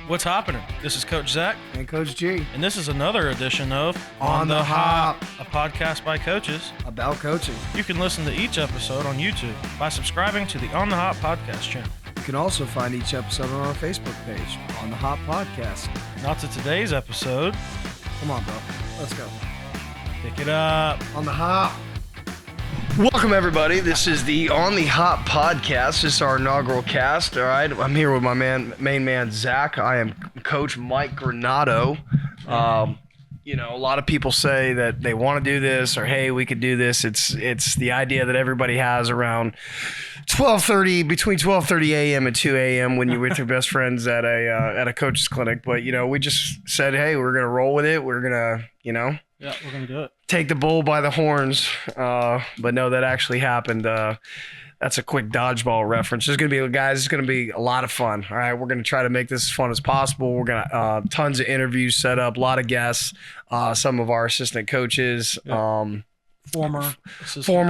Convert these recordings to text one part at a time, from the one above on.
What's happening? This is Coach Zach, And Coach G. and this is another edition of On the Hop, a podcast by coaches. about coaching. You can listen to each episode on YouTube by subscribing to the On the Hop podcast channel. You can also find each episode on our Facebook page, On the Hop Podcast. Now to today's episode. Come on, bro. Let's go. Pick it up. On the Hop. Welcome, everybody. This is the On the Hop podcast. This is our inaugural cast. All right, I'm here with my main man, Zach. I am Coach Mike Granato. A lot of people say that they want to do this, or hey, we could do this. It's the idea that everybody has around between 12:30 a.m. and 2 a.m. when you're with your best friends at a coach's clinic. But we just said, hey, we're gonna roll with it. We're gonna, Yeah, we're going to do it. take the bull by the horns. But no, that actually happened. That's a quick dodgeball reference. It's going to be a lot of fun. All right. We're going to try to make this as fun as possible. We're going to, tons of interviews set up, a lot of guests, some of our assistant coaches, former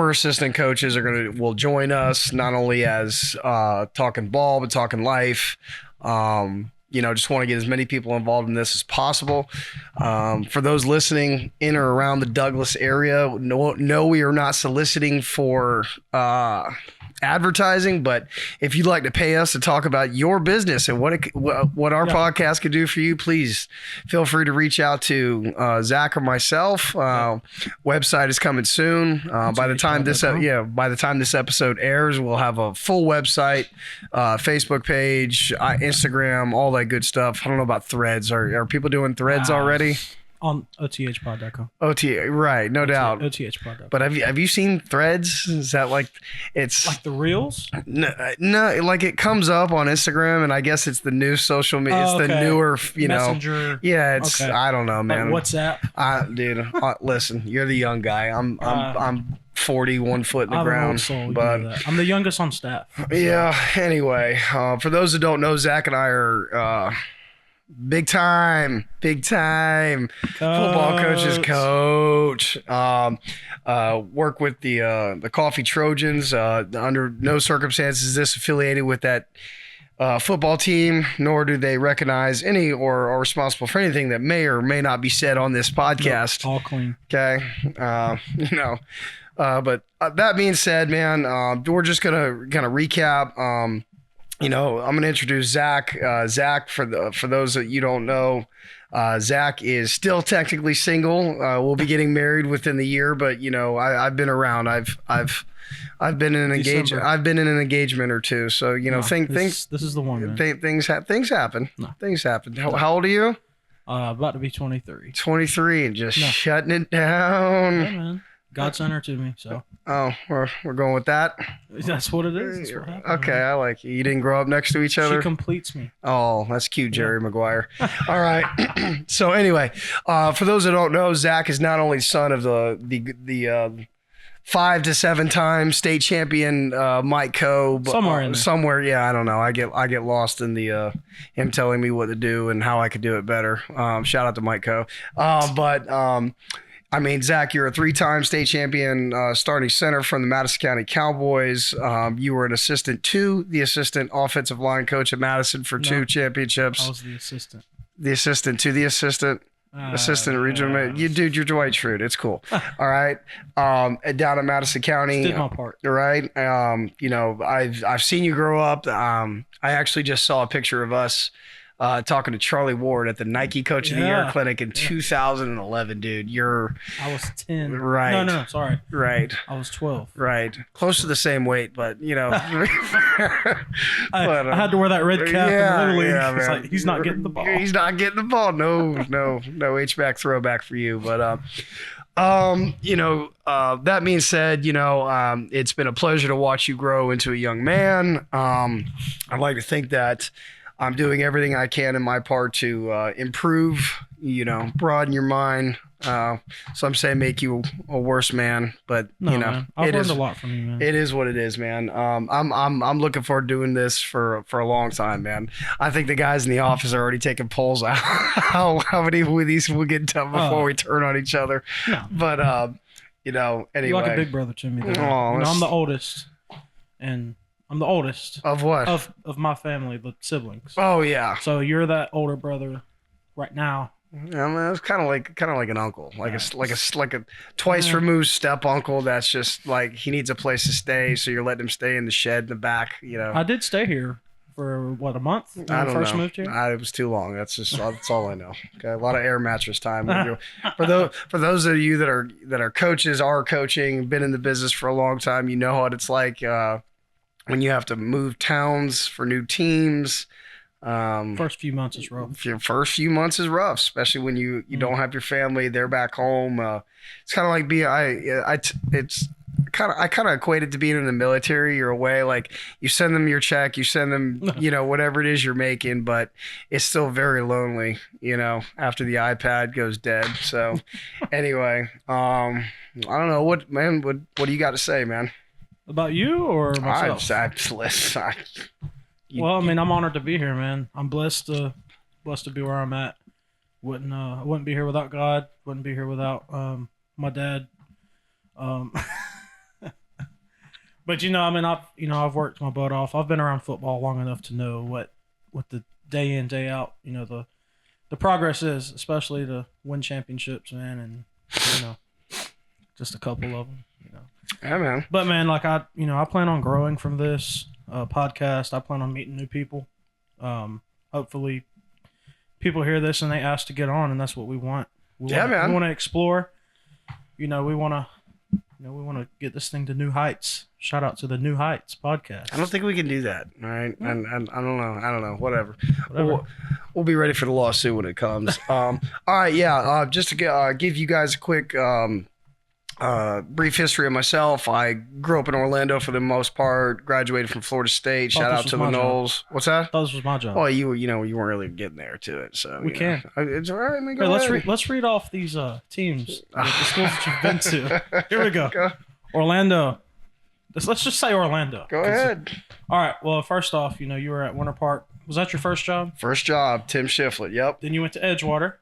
assistant coaches will join us, not only as, talking ball, but talking life. Just want to get as many people involved in this as possible. For those listening in or around the Douglas area, no, we are not soliciting for advertising, but if you'd like to pay us to talk about your business and what our podcast could do for you, please feel free to reach out to Zach or myself. Website is coming soon. By the time this episode airs, we'll have a full website, Facebook page, Instagram, all that good stuff. I don't know about Threads. Are people doing Threads already? On othpod.com. Right, no doubt. othpod.com. But have you seen Threads? Is that it's Like the reels? no, like it comes up on Instagram, and I guess it's the new social media. It's the newer, Messenger. Yeah, it's Okay. I don't know, man. Like WhatsApp? Dude, listen, you're the young guy. I'm 40, 1 foot in the I'm an ground, old soul, you but know that. I'm the youngest on staff. yeah. Anyway, for those that don't know, Zach and I are big time football coaches. Work with the Coffee Trojans. Under no circumstances is this affiliated with that football team, nor do they recognize any or are responsible for anything that may or may not be said on this podcast. All clean. Okay. But that being said, man, we're just going to kind of recap. I'm going to introduce Zach. Zach, for those that you don't know, Zach is still technically single. We'll be getting married within the year, but I've been around. I've been in an engagement. I've been in an engagement or two. So things. This is the one. Man. Things happen. No. Things happen. How old are you? About to be 23. 23 and just shutting it down. Yeah, man. God sent her to me, so. Oh, we're going with that. That's what it is. That's what happened, Okay, man. I like it. You didn't grow up next to each other? She completes me. Oh, that's cute, Jerry Maguire. All right. So anyway, for those that don't know, Zach is not only son of the 5 to 7 time state champion Mike Coe, but somewhere, yeah, I don't know. I get lost in the him telling me what to do and how I could do it better. Shout out to Mike Coe. Zach, you're a 3-time state champion starting center from the Madison County Cowboys. You were an assistant to the assistant offensive line coach at Madison for 2 championships. I was the assistant. The assistant to the assistant. Assistant regional. You're Dwight Schrute. It's cool. All right. Down at Madison County. Did my part. Right. I've seen you grow up. I actually just saw a picture of us talking to Charlie Ward at the Nike Coach of the Year clinic in 2011, dude. I was 10. Right. No, sorry. Right. I was 12. Right. Close to the same weight, but I had to wear that red cap in Little League. It's man. like, he's not getting the ball. He's not getting the ball. No H-back throwback for you. But that being said, it's been a pleasure to watch you grow into a young man. I'd like to think that I'm doing everything I can in my part to improve, broaden your mind. Some say make you a worse man, but man. I've learned a lot from you, man. It is what it is, man. I'm looking forward to doing this for a long time, man. I think the guys in the office are already taking polls out how many of these will get done before we turn on each other. No. But anyway. You're like a big brother to me, though. Oh, I'm the oldest, and I'm the oldest Of what? of my family, the siblings. Oh yeah. So you're that older brother right now. Yeah, I mean, it's kind of like an uncle, like a twice removed step uncle. That's just like he needs a place to stay, so you're letting him stay in the shed in the back. You know, I did stay here for what, a month when I I don't first know. moved here. It was too long. That's all I know. Okay, a lot of air mattress time. For those of you that are coaches, are coaching, been in the business for a long time, you know what it's like when you have to move towns for new teams. First few months is rough. Your first few months is rough, especially when you don't have your family. They're back home. It's kind of like being I kind of equate it to being in the military. You're away, like you send them your check, you send them whatever it is you're making, but it's still very lonely, after the iPad goes dead. So anyway, I don't know what do you got to say, man? About you or myself? Well, I mean, I'm honored to be here, man. I'm blessed to be where I'm at. I wouldn't be here without God. Wouldn't be here without my dad. But I mean, I've worked my butt off. I've been around football long enough to know what the day in, day out, the progress is, especially to win championships, man, and just a couple of them, Yeah, man. But man, like I plan on growing from this podcast. I plan on meeting new people. Hopefully people hear this and they ask to get on, and that's what we want. Man. We want to explore. We want to get this thing to new heights. Shout out to the New Heights podcast. I don't think we can do that. All right. And I don't know. Whatever. Whatever. We'll be ready for the lawsuit when it comes. All right. Yeah. Just to give you guys a quick brief history of myself. I grew up in Orlando for the most part. Graduated from Florida State. Shout out to the Noles. What's that? I thought this was my job. Well, you weren't really getting there to it, so we can. It's all right. Man, Hey, let's read off these teams, the schools that you've been to. Here we go. Orlando. Let's just say Orlando. Go ahead. All right. Well, first off, you were at Winter Park. Was that your first job? First job, Tim Shiflett. Yep. Then you went to Edgewater.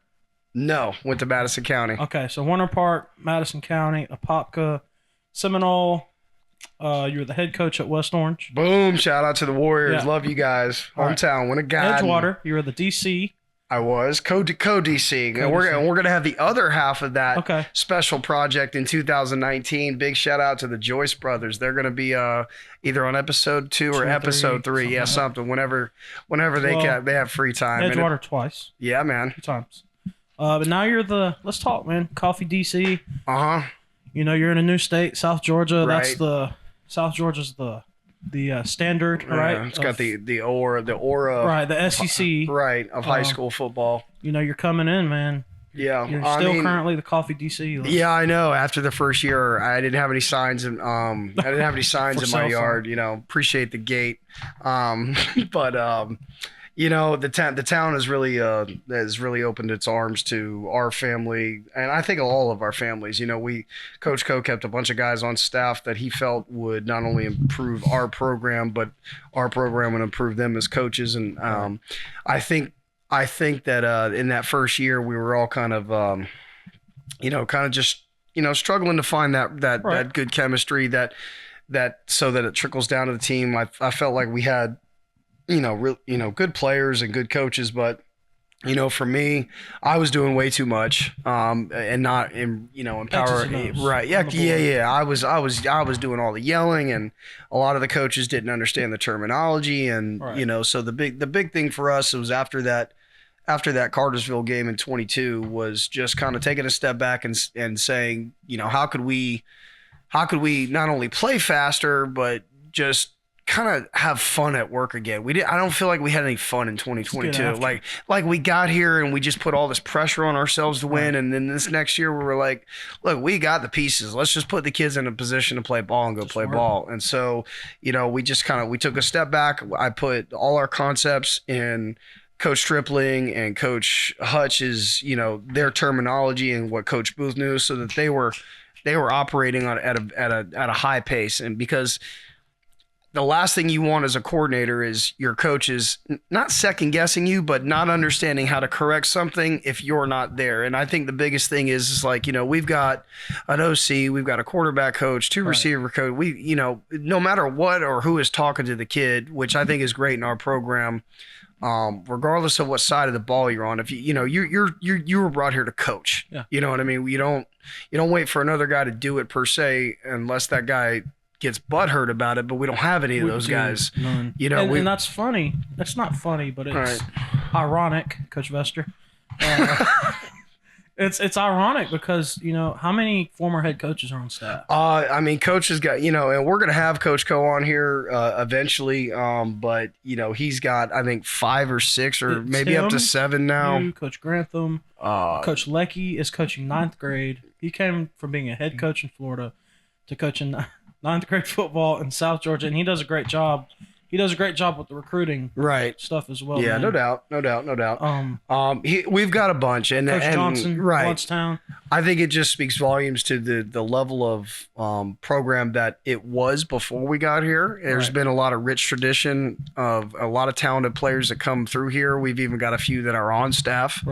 No, went to Madison County. Okay, so Winter Park, Madison County, Apopka, Seminole. You were the head coach at West Orange. Boom! Shout out to the Warriors. Yeah. Love you guys. All right. Hometown. Win a guy. Edgewater. You were the DC. I was co-DC. And we're gonna have the other half of that special project in 2019. Big shout out to the Joyce brothers. They're gonna be either on episode 2 or episode 3. Yeah, something. Whenever they have free time. Edgewater twice. Yeah, man. 2 times. But now let's talk, man. Coffee DC. You're in a new state, South Georgia. Right. South Georgia's the standard, right? It's got the aura, right? The SEC, right, of high school football. You're coming in, man. Yeah, you're still currently the Coffee DC list. Yeah, I know. After the first year, I didn't have any signs, in my yard. Appreciate the gate, but the town has really opened its arms to our family, and I think all of our families. Coach Co kept a bunch of guys on staff that he felt would not only improve our program, but our program would improve them as coaches. And I think that in that first year we were all kind of just struggling to find that good chemistry that so that it trickles down to the team. I felt like we had good players and good coaches, but for me, I was doing way too much, and not empower. Right? Yeah. I was doing all the yelling, and a lot of the coaches didn't understand the terminology, and so the big thing for us was after that Cartersville game in 22 was just kind of taking a step back and saying, how could we not only play faster, but just kind of have fun at work again. I don't feel like we had any fun in 2022. Like we got here and we just put all this pressure on ourselves to win. And then this next year we were like, look, we got the pieces. Let's just put the kids in a position to play ball and go play ball. And so, we just we took a step back. I put all our concepts in Coach Stripling and Coach Hutch's, their terminology and what Coach Booth knew, so that they were operating at a high pace. And because the last thing you want as a coordinator is your coaches not second guessing you, but not understanding how to correct something if you're not there. And I think the biggest thing is like, we've got an OC, we've got a quarterback coach, two receiver coach. We, no matter what or who is talking to the kid, which I think is great in our program, regardless of what side of the ball you're on, if you were brought here to coach, you know what I mean? You don't wait for another guy to do it per se, unless that guy gets butthurt about it, but we don't have any of those guys. None. And that's funny. That's not funny, but it's ironic, Coach Vester. It's ironic because, how many former head coaches are on staff? Coach has got, and we're going to have Coach Co on here eventually, but, he's got, I think, 5 or 6 or maybe up to 7 now. Coach Grantham. Coach Leckie is coaching 9th grade. He came from being a head coach in Florida to coaching 9th grade football in South Georgia, and he does a great job. He does a great job with the recruiting stuff as well. Yeah, man. no doubt. We've got a bunch, and Coach Johnson, Bloodstown. I think it just speaks volumes to the level of program that it was before we got here. There's been a lot of rich tradition of a lot of talented players that come through here. We've even got a few that are on staff.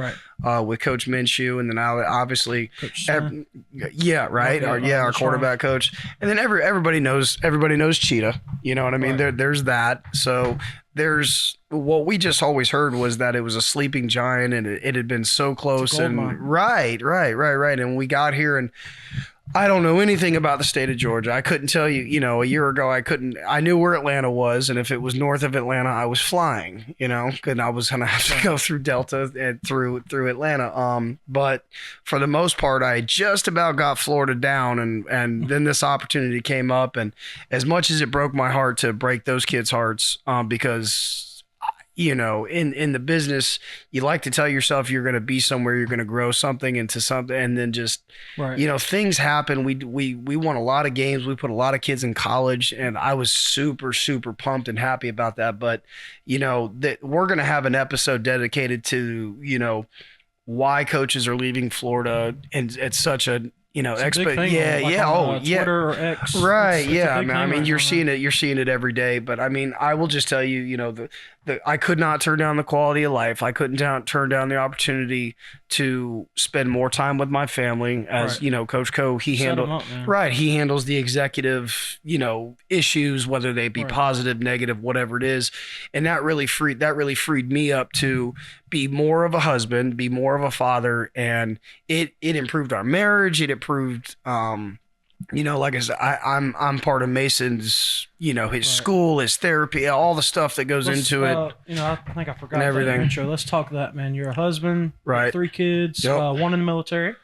With Coach Minshew, and then obviously, our quarterback coach, and then everybody knows Cheetah. You know what I mean? There's that. So there's what we just always heard was that it was a sleeping giant, and it had been so close. And right. And we got here, and I don't know anything about the state of Georgia. I couldn't tell you, a year ago, I knew where Atlanta was. And if it was north of Atlanta, I was flying, and I was going to have to go through Delta and through Atlanta. But for the most part, I just about got Florida down. And then this opportunity came up. And as much as it broke my heart to break those kids' hearts, because in the business, you like to tell yourself you're going to be somewhere, you're going to grow something into something, and then just, things happen. We won a lot of games. We put a lot of kids in college, and I was super, super pumped and happy about that. But, that we're going to have an episode dedicated to, why coaches are leaving Florida, and it's such a, Twitter or X. Right. Yeah. You're seeing it every day, but I will just tell you, I could not turn down the quality of life. I couldn't turn down the opportunity to spend more time with my family. As Coach Co, he handles the executive, issues, whether they be positive, negative, whatever it is. And that really freed me up to be more of a husband, be more of a father. And it improved our marriage. It improved, like I said, I'm part of Mason's, his school, his therapy, all the stuff that goes into it. I think I forgot everything. That intro. Let's talk that, man. You're a husband, 3 kids, Yep. 1 in the military.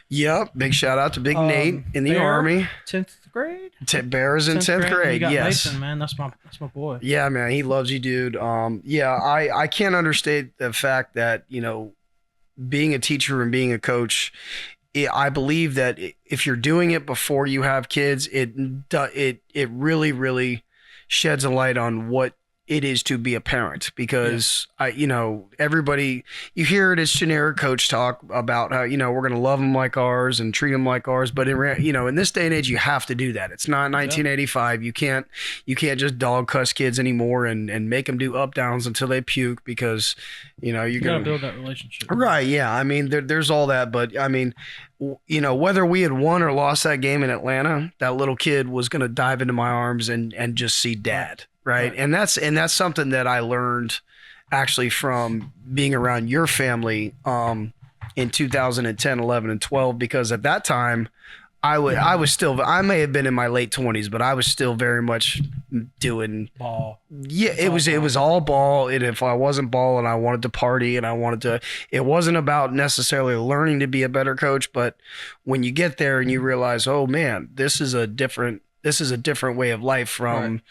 Yep. Big shout out to Big Nate in the Army. 10th grade. Bear's in 10th grade. You got Yes. Mason, man. That's my boy. Yeah, man. He loves you, dude. I can't understate the fact that, being a teacher and being a coach, I believe that if you're doing it before you have kids, it really, really sheds a light on what it is to be a parent, because everybody, you hear it as generic coach talk about how, we're going to love them like ours and treat them like ours. But in this day and age, you have to do that. It's not 1985. You can't just dog cuss kids anymore and make them do up downs until they puke, because, you're going to build that relationship. Right. Yeah. There's all that, but whether we had won or lost that game in Atlanta, that little kid was going to dive into my arms and just see dad. Right. And that's something that I learned actually from being around your family in 2010, 11, and 12, because at that time I may have been in my late 20s, but I was still very much doing ball. Yeah, it was all ball. And if I wasn't balling, I wanted to party, and it wasn't about necessarily learning to be a better coach, but when you get there and you realize, oh man, this is a different way of life from,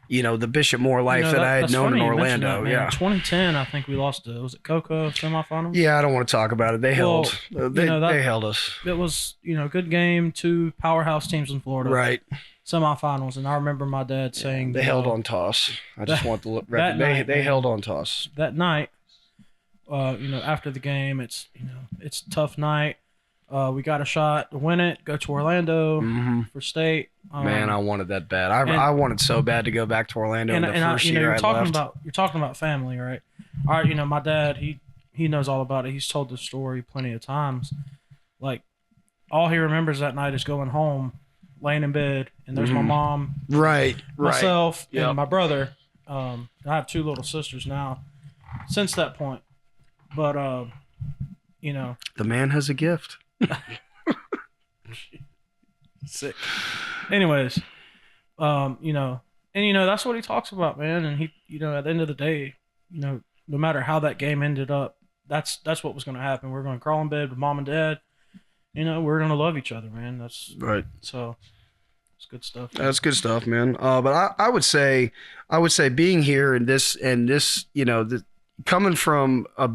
the Bishop Moore life that I had known in Orlando. In 2010, I think we lost was it Cocoa semifinal? Yeah, I don't want to talk about it. They held us. It was, good game, 2 powerhouse teams in Florida. Right. Semifinals. And I remember my dad saying they held on toss. I just want the record. They held on toss. That night, after the game, it's a tough night. We got a shot to win it, go to Orlando Mhm. for state. Man, I wanted that bad. and- I wanted so bad to go back to Orlando in the first year you're I talking left. you're talking about family, right? All right, my dad, he knows all about it. He's told the story plenty of times. Like, all he remembers that night is going home, laying in bed, and there's my Mhm. mom, Right. myself, Yep. and my brother. I have 2 little sisters now. Since that point, but The man has a gift. sick. Anyways, that's what he talks about, man. And he, at the end of the day, no matter how that game ended up, that's what was going to happen. We're going to crawl in bed with mom and dad. We're going to love each other, man. That's Right. so. It's good stuff. That's good stuff, man. But I would say being here in this, coming from a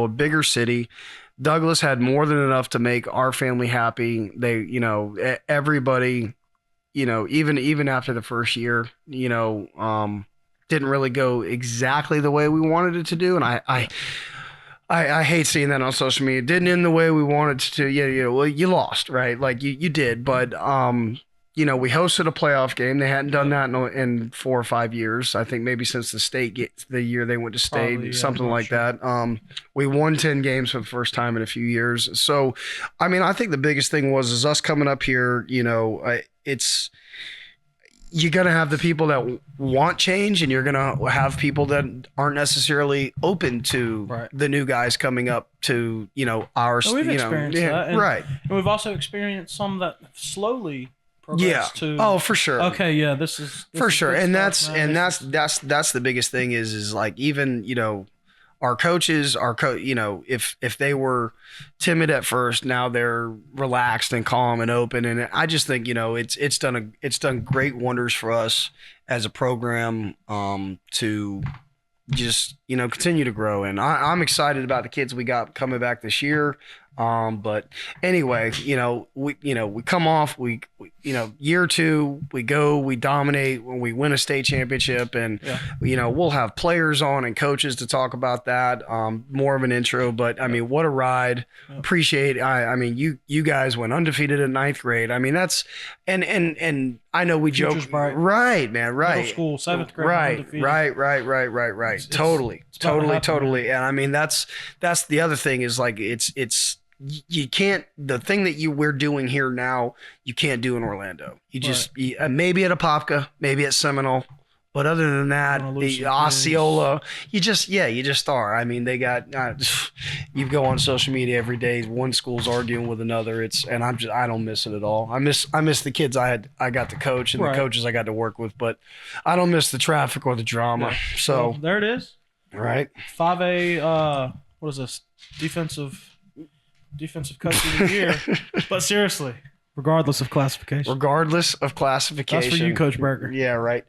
bigger city, Douglas had more than enough to make our family happy. They, everybody, even after the first year, didn't really go exactly the way we wanted it to do. And I hate seeing that on social media. It didn't end the way we wanted it to. Yeah, well, you lost, right? Like you did, but we hosted a playoff game. They hadn't done that in 4 or 5 years. I think maybe since the year they went to state, Probably, yeah, something I'm not like sure. that. We won 10 games for the first time in a few years. So, I mean, I think the biggest thing is us coming up here. It's you're gonna have the people that want change, and you're gonna have people that aren't necessarily open to Right. the new guys coming up to our. And we've experienced that, and- right. And we've also experienced some that slowly Yeah. progressed to. Oh, for sure. Okay, yeah, this is For sure. good And stuff, man. This is- that's the biggest thing is like even our coaches, if they were timid at first, now they're relaxed and calm and open. And I just think it's done great wonders for us as a program to just continue to grow. And I'm excited about the kids we got coming back this year. But anyway, we come off, we year 2, we dominate when we win a state championship, and we'll have players on and coaches to talk about that. More of an intro, but I mean, what a ride! Yeah. Appreciate. I mean, you guys went undefeated in 9th grade. I mean, that's and I know we joke, Future's bright. right, man, right. Middle school, 7th grade, Right. undefeated. Totally. it's about to happen, Totally. And I mean, that's the other thing is like, you can't, the thing that we're doing here now, you can't do in Orlando. You just, maybe at Apopka, maybe at Seminole. But other than that, Wanna the lose some Osceola, you just are. I mean, they got, you go on social media every day, one school's arguing with another. I don't miss it at all. I miss the kids I got to coach and Right. the coaches I got to work with, but I don't miss the traffic or the drama. Yeah. So, Well, there it is. right. 5A. What is this? Defensive coach of the year. But seriously, regardless of classification, Regardless of classification. that's for you, Coach Berger. Yeah, right.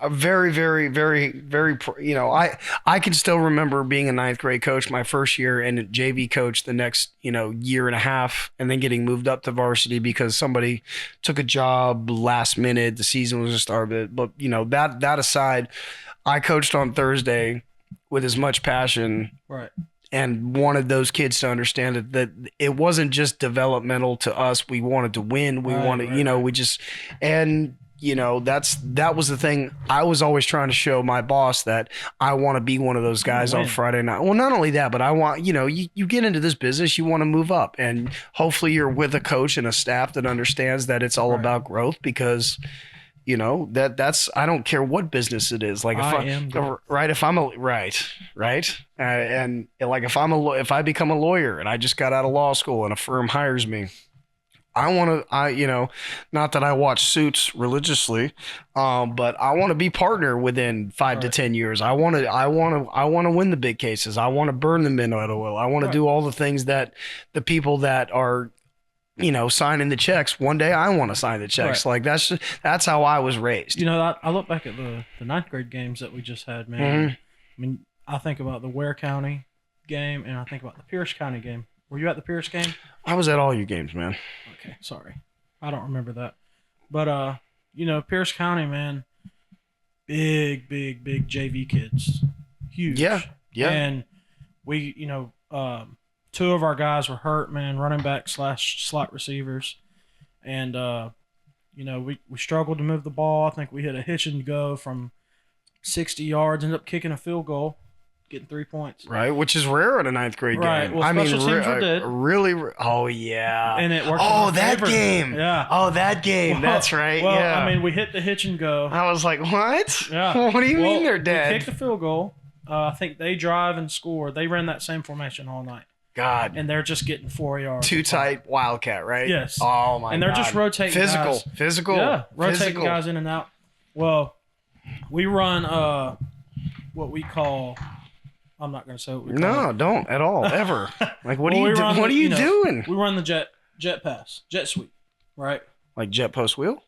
A very, very, very, very. I can still remember being a 9th grade coach my first year and a JV coach the next year and a half, and then getting moved up to varsity because somebody took a job last minute. The season was just started. But that aside, I coached on Thursday with as much passion Right. and wanted those kids to understand that it wasn't just developmental to us. We wanted to win. We Right, wanted, right. we just, and that was the thing. I was always trying to show my boss that I want to be one of those guys on Win. Friday night. Well, not only that, but I want, you get into this business, you want to move up, and hopefully you're with a coach and a staff that understands that it's all Right. about growth, because that's I don't care what business it is. Like if I am growth. right, if I'm a right, and like if I become a lawyer and I just got out of law school and a firm hires me, not that I watch Suits religiously, but I want to be partner within 5 to Right. 10 years. I want to win the big cases. I want to burn the midnight oil. I want to Right. do all the things that the people that are signing the checks. One day I want to sign the checks. Right. Like that's how I was raised. I look back at the 9th grade games that we just had, man. Mhm. I mean, I think about the Ware County game, and I think about the Pierce County game. Were you at the Pierce game? I was at all your games, man. Okay, sorry. I don't remember that. But Pierce County, man, big JV kids. Huge. Yeah. And we, two of our guys were hurt, man, running back / slot receivers, and we struggled to move the ball. I think we hit a hitch and go from 60 yards, ended up kicking a field goal, getting 3 points. Right, which is rare in a ninth grade Right. game. Well, special teams were dead. Oh yeah. And it worked. Oh, in our that favor. game. Yeah. Oh, that game. Well, That's right. Well, yeah. I mean, we hit the hitch and go. I was like, what? Yeah. What do you mean they're We dead? kicked the field goal. I think they drive and score. They ran that same formation all night, God. and they're just getting 4 yards. Too tight Wildcat, right? Yes. Oh my God. And they're just rotating Physical. guys. Physical. Yeah, rotating Physical. guys in and out. Well, we run what we call. I'm not going to say what we call No, it. don't at all ever. Like, what Well, are you we doing? run What the- are you know, doing? We run the jet pass, jet sweep, right? Like jet post wheel?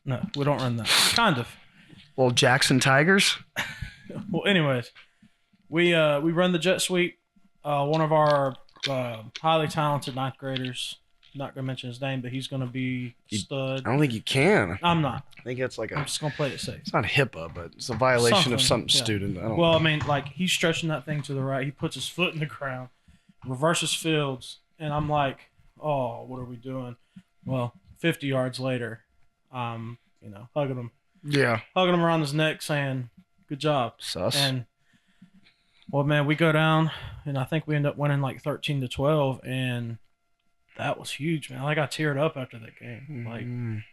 No, we don't run that. Kind of. Well, Jackson Tigers. Well, anyways, we run the jet sweep. One of our highly talented ninth graders, not gonna mention his name, but he's gonna be a stud. I don't think you can. I'm not. I think that's like I'm a. just gonna play it safe. It's not HIPAA, but it's a violation of Something, something yeah. student. I don't. Well, I mean, like he's stretching that thing to the right. He puts his foot in the ground, reverses fields, and I'm like, oh, what are we doing? Well, 50 yards later, hugging him around his neck, saying, "Good job." Sus. And well, man, we go down, and I think we end up winning like 13-12, and that was huge, man. I got teared up after that game. Like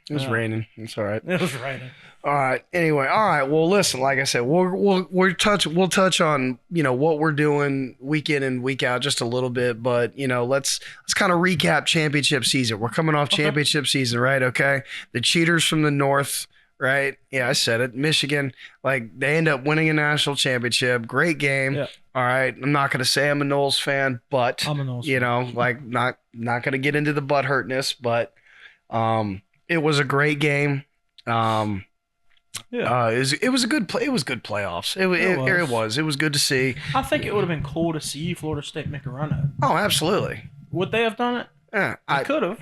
It was yeah. raining. It's all right. it was raining. All right. Anyway, all right. Well, listen. Like I said, we'll touch on what we're doing week in and week out just a little bit, but let's kind of recap championship season. We're coming off championship season, right? Okay. The cheaters from the north, right? Yeah, I said it. Michigan, like they end up winning a national championship. Great game. Yeah. All right. I'm not gonna say I'm a Knowles fan, but I'm a Knowles fan. like not gonna get into the butt hurtness, but it was a great game. It was a good play. It was good playoffs. It was. It was good to see. I think it would have been cool to see Florida State make a run at it. Oh, absolutely. Would they have done it? Yeah, They could have.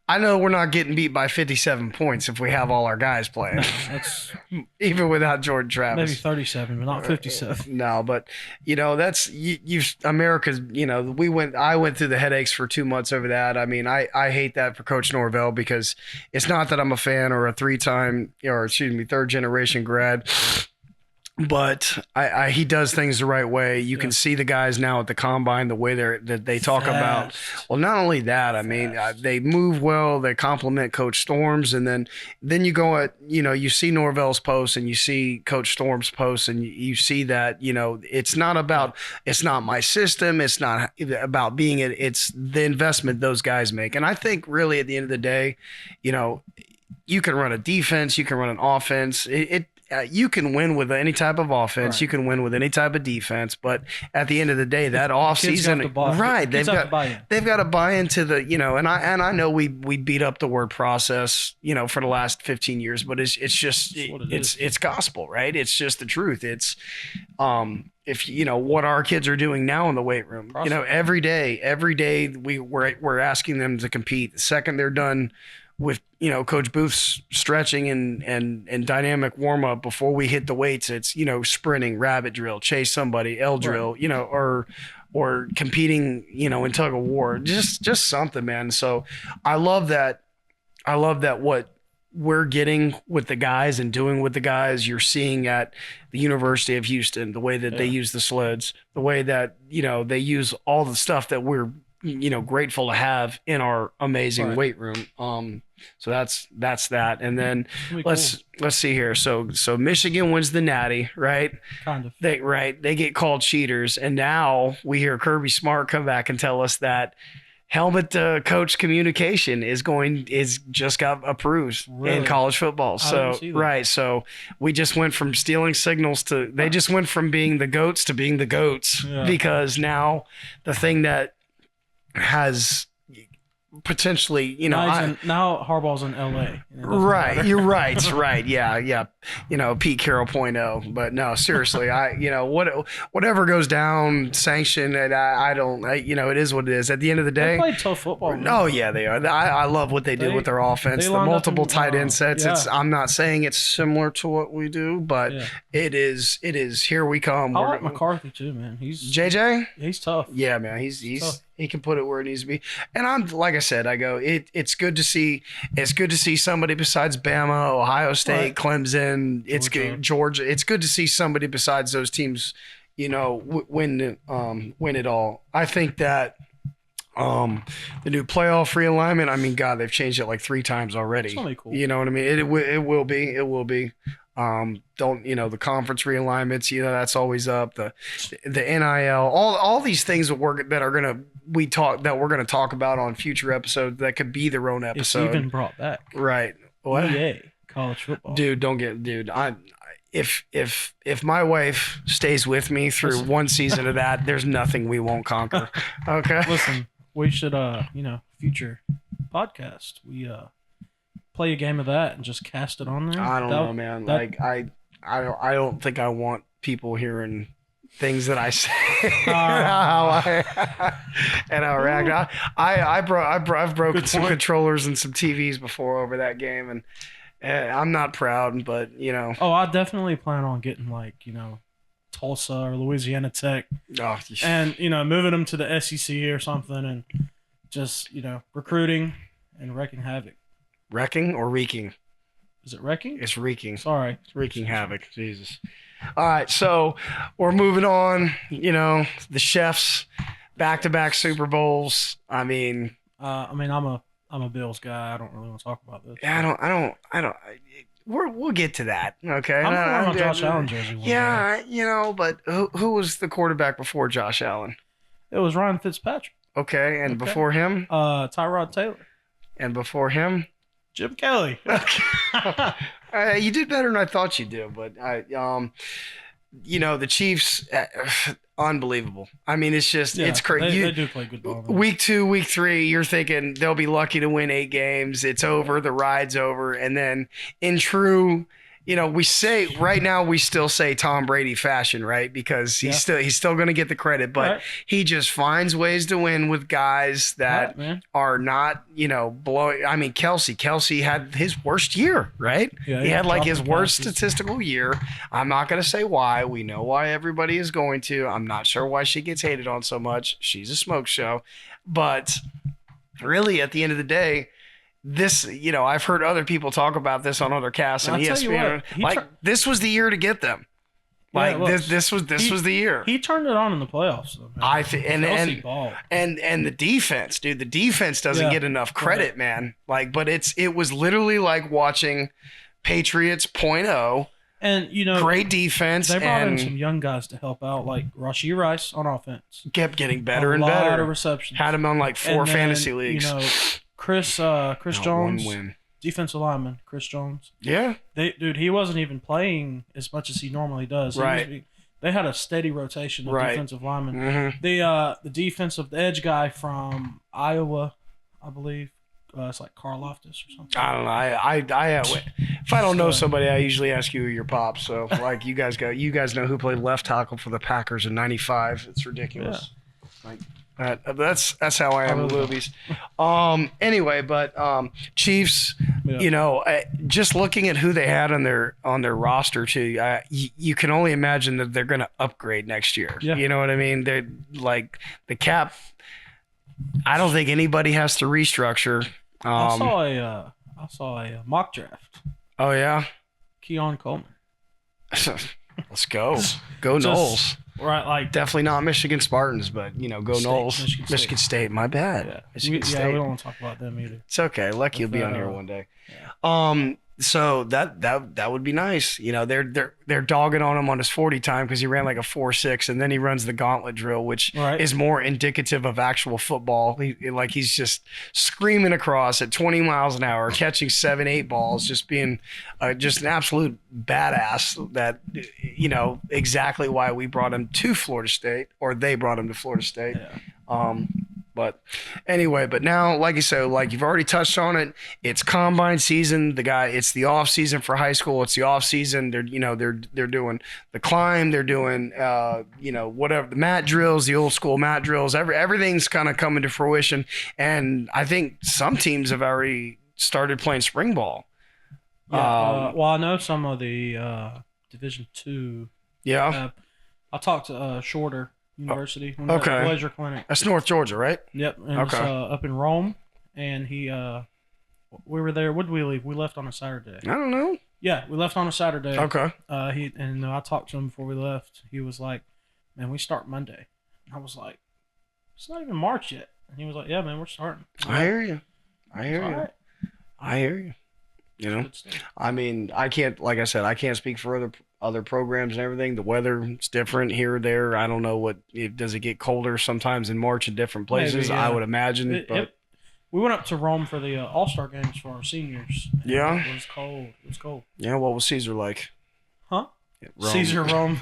I know we're not getting beat by 57 points if we have all our guys playing, That's even without Jordan Travis. maybe 37, but not 57. No, but that's you've America's. I went through the headaches for 2 months over that. I mean, I hate that for Coach Norvell because it's not that I'm a fan or a third generation grad. But he does things the right way. You can see the guys now at the combine, the way they talk about. Well, not only that, I mean, they move well. They compliment Coach Storms, and then you go at you see Norvell's post and you see Coach Storms' post, and you see that it's not my system. It's not about being it. It's the investment those guys make, and I think really at the end of the day, you can run a defense, you can run an offense. You can win with any type of offense. Right. You can win with any type of defense. But at the end of the day, that offseason, right? They've got to buy into the and I know we beat up the word process for the last 15 years, but it's gospel, right? It's just the truth. It's if what our kids are doing now in the weight room, every day we're asking them to compete. The second they're done with Coach Booth's stretching and dynamic warm up before we hit the weights, it's sprinting, rabbit drill, chase somebody, L drill, or competing in tug of war, just something, man. So I love that what we're getting with the guys and doing with the guys. You're seeing at the University of Houston the way that they use the sleds, the way that they use all the stuff that we're grateful to have in our amazing weight room. So that's that. And then let's see here. So Michigan wins the Natty, right? Kind of. They get called cheaters, and now we hear Kirby Smart come back and tell us that helmet coach communication is just got approved in college football. So so we just went from stealing signals to they just went from being the goats to being the goats because now the thing that has potentially, now Harbaugh's in LA. Right. You're right. Yeah. Pete Carroll .0. But no, seriously, whatever goes down, sanctioned, and I don't, it is what it is. At the end of the day, they play tough football. Man. Oh yeah, they are. I love what they do with their offense. The multiple tight end sets. I'm not saying it's similar to what we do, but it is. Here we come. I like McCarthy too, man. He's JJ. He's tough. Yeah, man. He's He can put it where it needs to be. And I'm like I said, I go. It's good to see. It's good to see somebody besides Bama, Ohio State, Right. Clemson. It's Georgia. good, Georgia. It's good to see somebody besides those teams. Win it all. I think that the new playoff realignment. I mean, God, they've changed it like 3 times already. It's gonna be cool. You know what I mean? It will be. It will be. The conference realignments, that's always up. The NIL, all these things that we're gonna talk about on future episodes that could be their own It's episode. even brought back. Right. What? EA college football. Dude, if my wife stays with me through one season of that, there's nothing we won't conquer. Okay. Listen, we should future podcast. We play a game of that and just cast it on there. I don't know, man. I don't think I want people hearing things that I say how I and how I react. I've broken some controllers and some TVs before over that game, and I'm not proud, but Oh, I definitely plan on getting Tulsa or Louisiana Tech, and moving them to the SEC or something, and just recruiting and wrecking havoc. Wrecking or reeking? Is it wrecking? It's reeking. Sorry, It's wreaking havoc. Jesus. All right, so we're moving on. The chefs, back-to-back Super Bowls. I mean, I'm a Bills guy. I don't really want to talk about this. I don't. We'll get to that. Okay. I'm wearing my Josh Allen jersey. One day. Yeah, but who was the quarterback before Josh Allen? It was Ryan Fitzpatrick. Okay, and before him? Tyrod Taylor. And before him? Jim Kelly. You did better than I thought you did, but the Chiefs, unbelievable. I mean, it's just it's crazy. They do play good ball. Week 2, week 3, you're thinking they'll be lucky to win 8 games. It's over. The ride's over. And then in true, we say right now we still say Tom Brady fashion, right? Because he's still going to get the credit, but he just finds ways to win with guys that are not, blowing. I mean, Kelsey had his worst year, right? Yeah, he had like his worst statistical year. I'm not going to say why. We know why everybody is going to. I'm not sure why she gets hated on so much. She's a smoke show, but really at the end of the day, this, I've heard other people talk about this on other casts and ESPN. This was the year to get them. This was the year. He turned it on in the playoffs. Though, I think, and the defense, dude. The defense doesn't get enough credit, man. But it was literally like watching Patriots .0. And great defense. They brought in some young guys to help out, like Rashee Rice on offense. Kept getting better and a better. lot of receptions. Had him on like 4 fantasy leagues. Chris Jones, defensive lineman, Chris Jones. Yeah. He wasn't even playing as much as he normally does. Right. They had a steady rotation of defensive linemen. Mm-hmm. The defensive edge guy from Iowa, I believe. It's like Carl Loftus or something. I don't know. If I don't know somebody, I usually ask you who your pops. So like you guys know who played left tackle for the Packers in '95. It's ridiculous. Yeah. That's how I am with movies. Anyway, but Chiefs, just looking at who they had on their roster too, you can only imagine that they're going to upgrade next year. Yeah. You know what I mean? They're like the cap. I don't think anybody has to restructure. I saw a mock draft. Oh yeah, Keon Coleman. Let's go. Go Noles. Right, definitely not Michigan Spartans, but go Noles. Michigan State. My bad. Yeah. Michigan State. We don't want to talk about them either. It's okay. Lucky you'll be on here one day. Yeah. So that would be nice. They're dogging on him on his 40 time because he ran like a 4.6, and then he runs the gauntlet drill, which is more indicative of actual football. He's just screaming across at 20 miles an hour, catching 7-8 balls, just being just an absolute badass. That exactly why we brought him to Florida State, or they brought him to Florida State. Yeah. But anyway, now, like you said, like you've already touched on it, it's combine season. It's the off season for high school. It's the off season. They're doing the climb. They're doing whatever, the mat drills, the old school mat drills. Everything's kind of coming to fruition. And I think some teams have already started playing spring ball. Yeah. I know some of the Division II. Yeah. I talked to Shorter. University. Okay. Pleasure Clinic. That's North Georgia, right? Yep. And it's Okay. up in Rome, and we were there. When did we leave? We left on a Saturday. I don't know. Yeah, we left on a Saturday. Okay. I talked to him before we left. He was like, "Man, we start Monday." I was like, "It's not even March yet." And he was like, "Yeah, man, we're starting." I hear you. I hear All you. right. I hear you. You know, Good stuff. I mean, I can't, like I said, I can't speak for other programs and everything. The weather's different here or there. I don't know does it get colder sometimes in March in different places? Maybe, yeah. I would imagine, but We went up to Rome for the All-Star games for our seniors. and Yeah? It was cold. It was cold. yeah, what was Caesar like? Huh? Rome. Caesar Rome.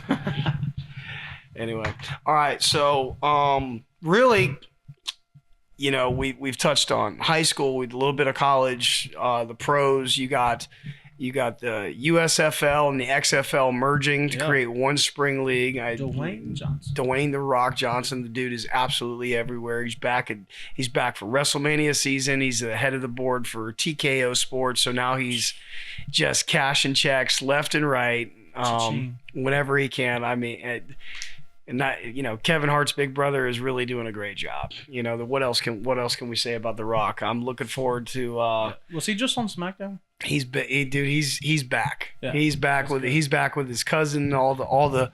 Anyway, all right. So, really, you know, we've touched on high school, with a little bit of college, the pros. You got the USFL and the XFL merging to Yeah. create one spring league. Dwayne Johnson. Dwayne the Rock Johnson, the dude is absolutely everywhere. He's back for WrestleMania season. He's the head of the board for TKO Sports. So now he's just cashing checks left and right, Cha-ching. whenever he can. I mean, Kevin Hart's big brother is really doing a great job. You know, what else can we say about The Rock? I'm looking forward to. Was he just on SmackDown? He's back. Yeah. He's back with his cousin. All the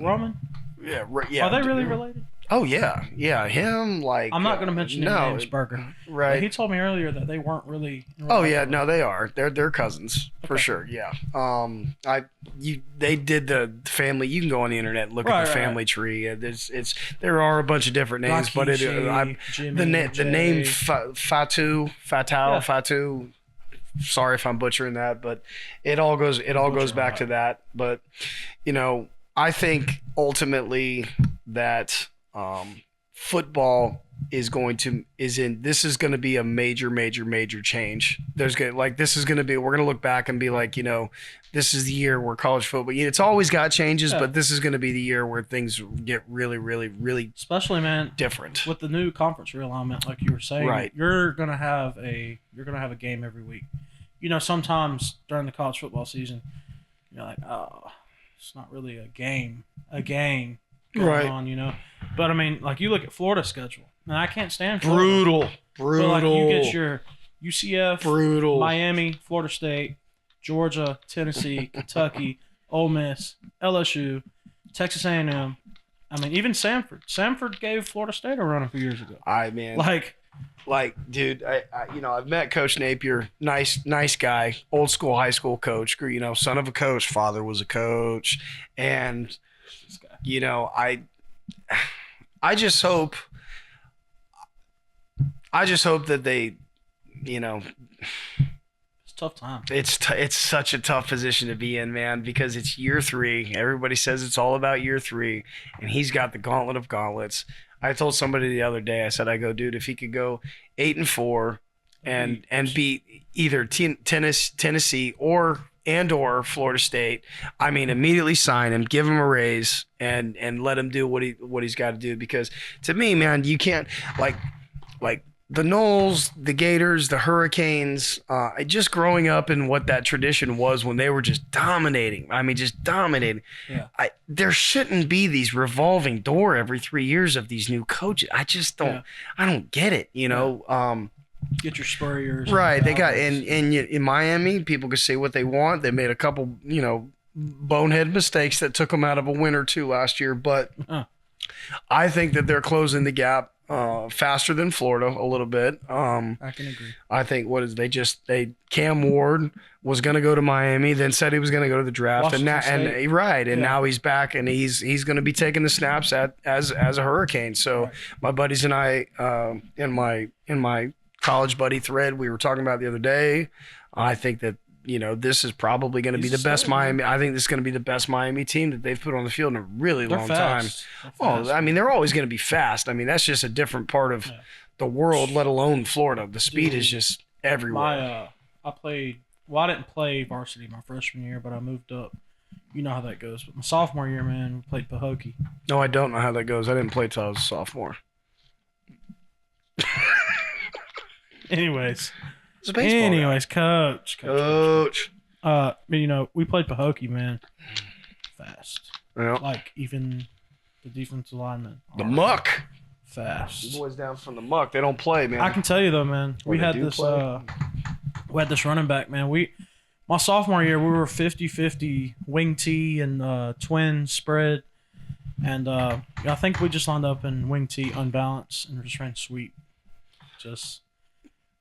Roman? yeah. Are they really related? Oh yeah, him like. I'm not going to mention any names, Burger. Right. He told me earlier that they weren't really. Oh yeah, no, they are. They're cousins for Okay. sure. Yeah. They did the family. You can go on the internet and look at Right, the right, family tree. There are a bunch of different names, but Rikishi, Jimmy, the name Jay. Fatu. Sorry if I'm butchering that, but it all goes back to that. But you know, I think ultimately that football this is going to be a major change. This is going to be, we're going to look back and be like, you know, this is the year where college football, it's always got changes, Yeah. but this is going to be the year where things get really Especially, man, different. with the new conference realignment, like you were saying, Right. you're gonna have a game every week. You know, sometimes during the college football season, you're like, oh, it's not really a game going Right. on, you know. But I mean, like you look at Florida's schedule, and I can't stand Florida. Brutal. But like you get your UCF, Brutal. Miami, Florida State, Georgia, Tennessee, Kentucky, Ole Miss, LSU, Texas A&M. I mean, even Samford. Samford gave Florida State a run a few years ago. Like, dude, I've met Coach Napier, nice guy, old school high school coach, you know, son of a coach, father was a coach, and This guy. you know, I just hope that they, you know, It's a tough time. it's such a tough position to be in, man, because it's year 3. Everybody says it's all about year 3, and he's got the gauntlet of gauntlets. I told somebody the other day, I said, dude, if he could go 8-4 and beat either Tennessee or Florida State, I mean, immediately sign him, give him a raise, and let him do what he's got to do. Because to me, man, you can't like the Noles, the Gators, the Hurricanes, just growing up in what that tradition was when they were just dominating. I mean, just dominating. Yeah. There shouldn't be these revolving door every 3 years of these new coaches. I just don't. Yeah. I don't get it. You know. Get your Spurriers. Right. They got and in Miami. People can say what they want. They made a couple, you know, bonehead mistakes that took them out of a win or two last year. But I think that they're closing the gap faster than Florida a little bit. I can agree. I think Cam Ward was going to go to Miami, then said he was going to go to the draft, Washington State. now he's back and he's going to be taking the snaps as a Hurricane. So Right. my buddies and I in my college buddy thread we were talking about the other day, I think that, you know, this is probably going to be He's the best still- Miami. I think this is going to be the best Miami team that they've put on the field in a really They're long time. fast. They're Oh, fast. I mean, they're always going to be fast. I mean, that's just a different part of the world, let alone Florida. The speed is just everywhere. I didn't play varsity my freshman year, but I moved up. You know how that goes. But my sophomore year, man, we played Pahokee. No, I don't know how that goes. I didn't play till I was a sophomore. Anyways, It's a baseball anyways, coach. Coach. You know, we played Pahokee, man. Fast. Yeah. Like even the defensive linemen. The are Muck. fast. Boys down from the Muck. They don't play, man. I can tell you though, man. Or We they had do this. play. We had this running back, man. My sophomore year, we were 50-50 wing T and twin spread, and I think we just lined up in wing T unbalanced and just ran sweep,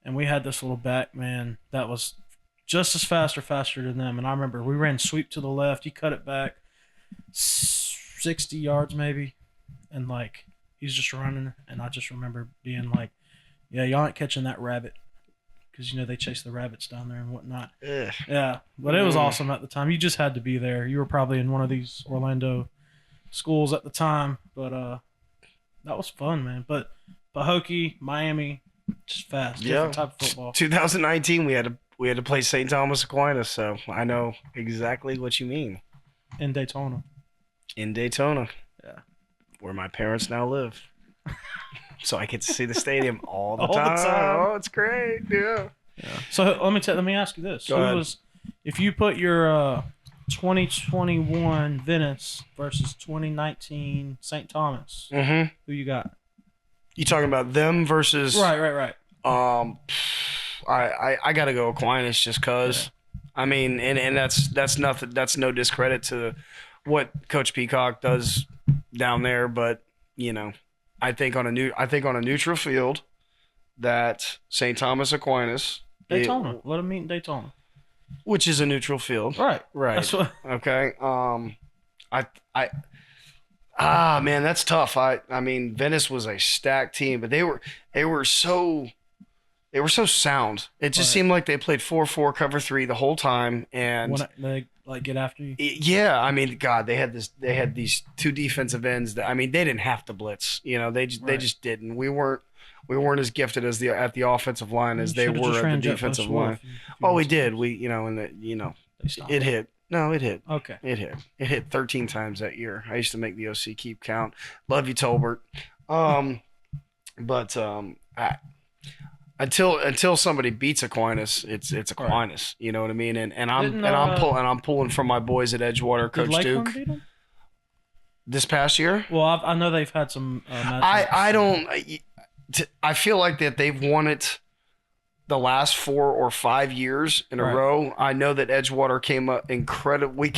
and we had this little back, man, that was just as fast or faster than them. And I remember we ran sweep to the left. He cut it back 60 yards maybe, and like he's just running, and I just remember being like, yeah, y'all ain't catching that rabbit. Because, they chase the rabbits down there and whatnot. Ugh. Yeah, but it was awesome at the time. You just had to be there. You were probably in one of these Orlando schools at the time. But that was fun, man. But Pahokee, Miami, just fast. Different type of football. 2019, we had to play St. Thomas Aquinas, so I know exactly what you mean. In Daytona. In Daytona. Yeah. Where my parents now live. So I get to see the stadium all the All the time. time. Oh, it's great. Yeah. So let me ask you this: Go ahead. if you put your 2021 Venice versus 2019 St. Thomas, Mm-hmm. who you got? You talking about them versus? Right. I gotta go Aquinas just cause. I mean, and that's nothing. That's no discredit to what Coach Peacock does down there, but I think on a neutral field that St. Thomas Aquinas, Daytona. Let them meet in Daytona. which is a neutral field, Right. right? That's what. Okay. Man, that's tough. I mean, Venice was a stacked team, but they were so sound. It just Right. seemed like they played 4-4 cover 3 the whole time, and When they get after you. yeah, I mean, God, they had these two defensive ends that, I mean, they didn't have to blitz. They just didn't. We weren't as gifted as at the offensive line as they Should've were just at ran the jet defensive push line. if you Oh, we wanted to. did. They stopped. It hit. No, it hit. Okay. It hit. It hit 13 times that year. I used to make the OC keep count. Love you, Tolbert. Until somebody beats Aquinas, it's Aquinas. You know what I mean? And I'm pulling from my boys at Edgewater, Did Coach Lakeland Duke. beat them? This past year, Well, I know they've had some matchups. I feel like that they've won it the last 4 or 5 years in a Right. row. I know that Edgewater came up incredible. We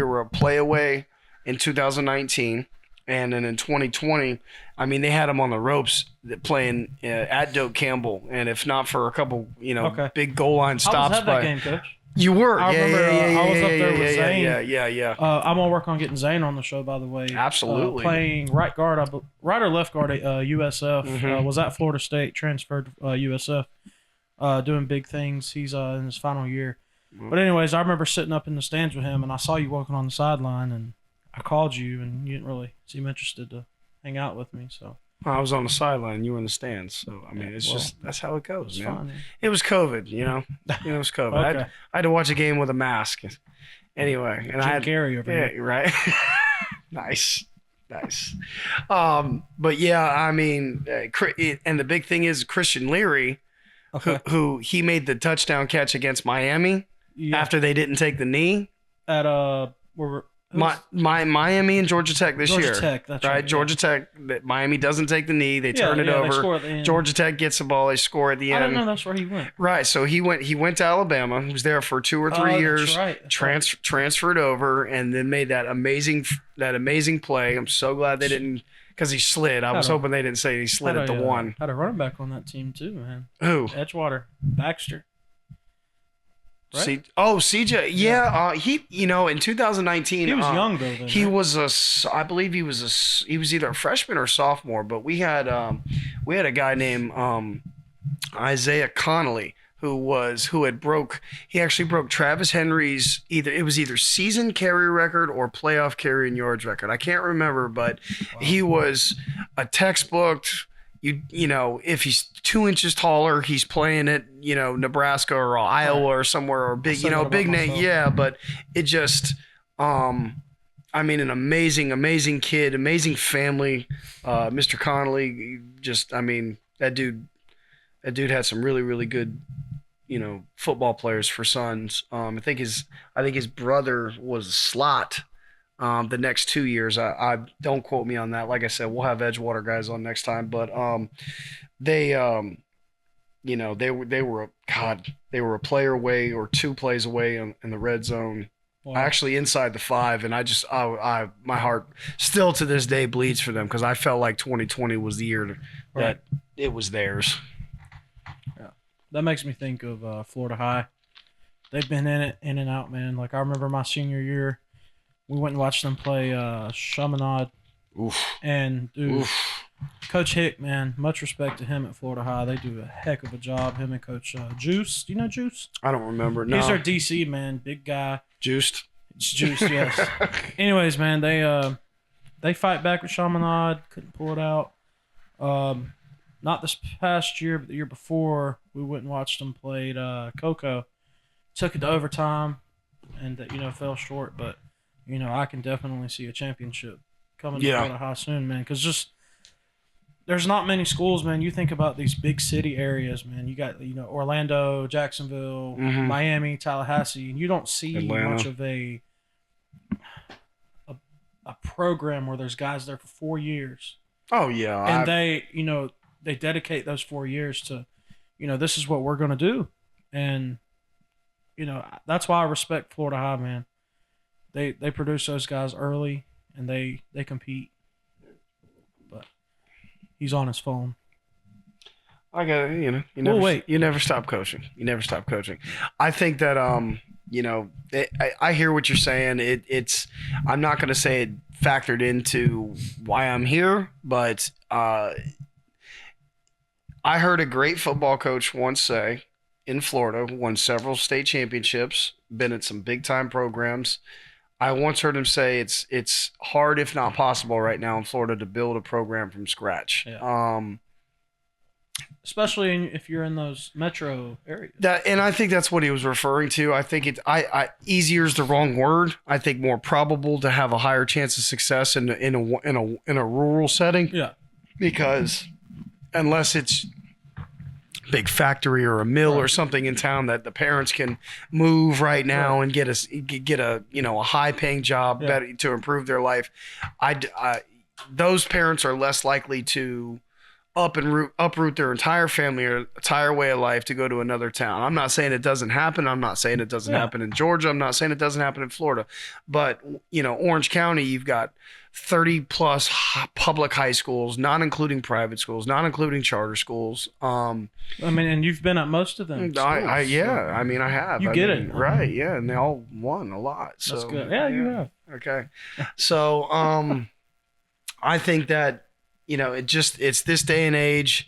were a play away in 2019, and then in 2020, I mean, they had them on the ropes playing at Doak Campbell, and if not for a couple, Okay. big goal line I was stops at that game, Coach. You were. I remember, I was up there with Zane. Yeah. I'm gonna work on getting Zane on the show, by the way. Absolutely. Playing right guard, right or left guard at USF. Mhm. Was at Florida State, transferred to USF, doing big things. He's in his final year. Mhm. But anyways, I remember sitting up in the stands with him, and I saw you walking on the sideline, and I called you, and you didn't really seem interested to hang out with me. So I was on the sideline. You were in the stands. So I mean, it's well, just that's how it goes, it's man. fine. Man. It was COVID, It was COVID. Okay. I had to watch a game with a mask. Anyway, and I Jim had Carrey over yeah, here. right. Nice. But yeah, I mean, and the big thing is Christian Leary, Okay. who he made the touchdown catch against Miami Yeah. after they didn't take the knee. At who was- Miami and Georgia Tech this Georgia year. Tech. That's Right, right. Georgia Tech. Miami doesn't take the knee. They turn it They over. score at the end. Georgia Tech gets the ball. They score at the I end. didn't know that's where he went. Right. So he went to Alabama. He was there for 2 or 3 Oh, years. That's right. That's right. Transferred over and then made that amazing play. I'm so glad they didn't, because he slid. I was Had a- hoping they didn't say he slid Had at the a, one. Had a running back on that team too, man. Who? Edgewater, Baxter. Right? CJ. Yeah. He. In 2019. He was young though. Then, He right? was I believe he was either a freshman or sophomore, but we had a guy named Isaiah Connolly he actually broke Travis Henry's either season carry record or playoff carry and yards record. I can't remember, but he was a textbook. If he's 2 inches taller, he's playing at Nebraska or Iowa or somewhere or big said that about big name. myself. Yeah, but it just I mean, an amazing kid, amazing family. Mr. Connolly, that dude had some really, really good, football players for sons. I think his brother was a slot the next 2 years. I don't quote me on that. Like I said, we'll have Edgewater guys on next time, but they they were a player away or 2 plays away in the red zone. Wow. Actually inside the 5, and I my heart still to this day bleeds for them because I felt like 2020 was the year that it was theirs. Yeah, that makes me think of Florida High. They've been in and out, man. Like I remember my senior year, we went and watched them play Chaminade. Oof. And dude, Oof. Coach Hick, man, much respect to him at Florida High. They do a heck of a job. Him and Coach Juice. Do you know Juice? I don't remember. No. He's our DC, man. Big guy. Juiced. It's Juice, yes. Anyways, man, they fight back with Chaminade. Couldn't pull it out. Not this past year, but the year before, we went and watched them play Cocoa. Took it to overtime, and fell short. But I can definitely see a championship coming to Florida High soon, man. Because just there's not many schools, man. You think about these big city areas, man. You got Orlando, Jacksonville, Miami, Tallahassee, and you don't see Atlanta. much of a program where there's guys there for 4 years. Oh yeah. And they dedicate those 4 years to, this is what we're gonna do, and that's why I respect Florida High, man. They produce those guys early, and they compete. But he's on his phone. I got it. You never wait. You never stop coaching. You never stop coaching. I think that I hear what you're saying. It's I'm not going to say it factored into why I'm here, but I heard a great football coach once say in Florida, won several state championships, been at some big time programs. I once heard him say it's hard, if not possible, right now in Florida to build a program from scratch. Yeah. Especially if you're in those metro areas. And I think that's what he was referring to. I think easier is the wrong word. I think more probable to have a higher chance of success in a rural setting. Yeah. Because unless it's big factory or a mill or something in town that the parents can move right now and get a high paying job better to improve their life, those parents are less likely to uproot their entire family or entire way of life to go to another town. I'm not saying it doesn't happen. I'm not saying it doesn't happen in Georgia. I'm not saying it doesn't happen in Florida. But Orange County, you've got 30 plus public high schools, not including private schools, not including charter schools. And you've been at most of them. I have. You get it. Right. Yeah. And they all won a lot. So, that's good. Yeah, you have. Okay. So, I think that, it's this day and age,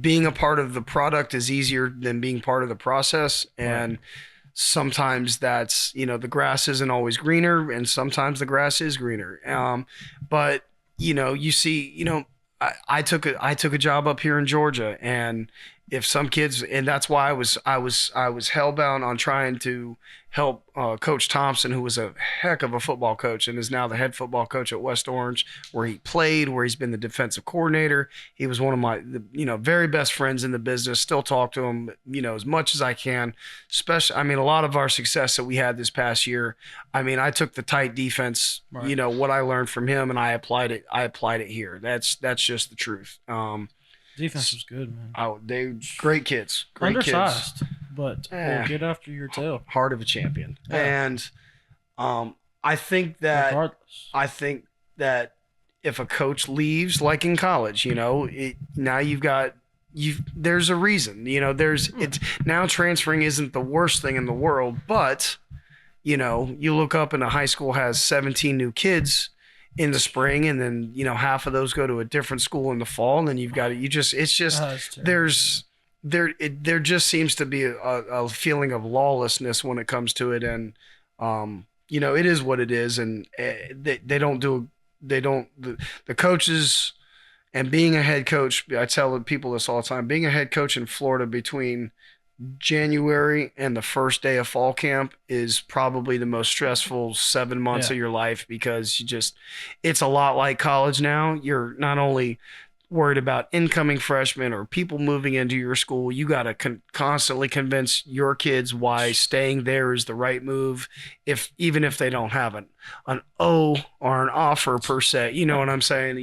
being a part of the product is easier than being part of the process. And sometimes that's, the grass isn't always greener, and sometimes the grass is greener. But you see, I took a job up here in Georgia, and if some kids, and that's why I was hellbound on trying to help Coach Thompson, who was a heck of a football coach and is now the head football coach at West Orange, where he played, where he's been the defensive coordinator. He was one of my very best friends in the business. Still talk to him as much as I can. Especially, a lot of our success that we had this past year. I took the tight defense, what I learned from him, and I applied it here. That's just the truth. Defense was good, man. They great kids. Undersized, but will get after your tail. Heart of a champion. Yeah. And I think that if a coach leaves, like in college, now there's a reason. It's now transferring isn't the worst thing in the world, but you look up and a high school has 17 new kids in the spring, and then half of those go to a different school in the fall, and then you've got there just seems to be a feeling of lawlessness when it comes to it, and it is what it is, and the coaches, and being a head coach, I tell people this all the time, being a head coach in Florida between January and the first day of fall camp is probably the most stressful 7 months of your life, because it's a lot like college now. You're not only worried about incoming freshmen or people moving into your school. You got to constantly convince your kids why staying there is the right move, even if they don't have an O or an offer per se. You know what I'm saying?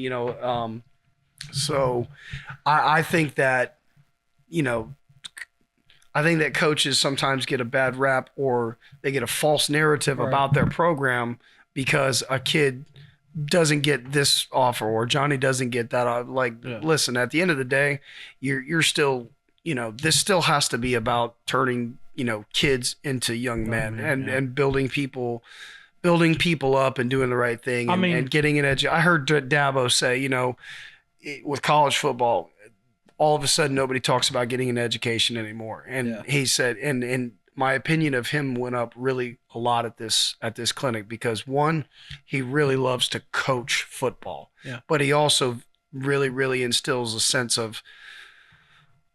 So I think that, I think that coaches sometimes get a bad rap, or they get a false narrative about their program because a kid doesn't get this offer or Johnny doesn't get that. Listen, at the end of the day, you're still, this still has to be about turning, kids into young men and building people up and doing the right thing and getting an edge. I heard Dabo say, with college football, all of a sudden nobody talks about getting an education anymore. And he said, and my opinion of him went up really a lot at this clinic because, one, he really loves to coach football, but he also really, really instills a sense of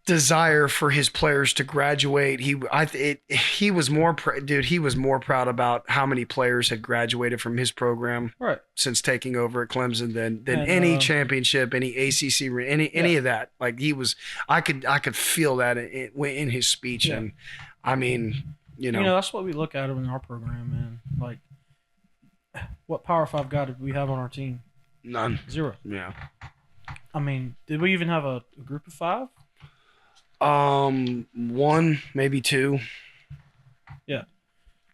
desire for his players to graduate. He was more proud about how many players had graduated from his program since taking over at Clemson than any championship, any ACC, any of that. Like I could feel that in his speech, and I mean, that's what we look at in our program, man. Like, what Power 5 guy did we have on our team? None. 0. Yeah. I mean, did we even have a group of 5? 1, maybe 2. Yeah.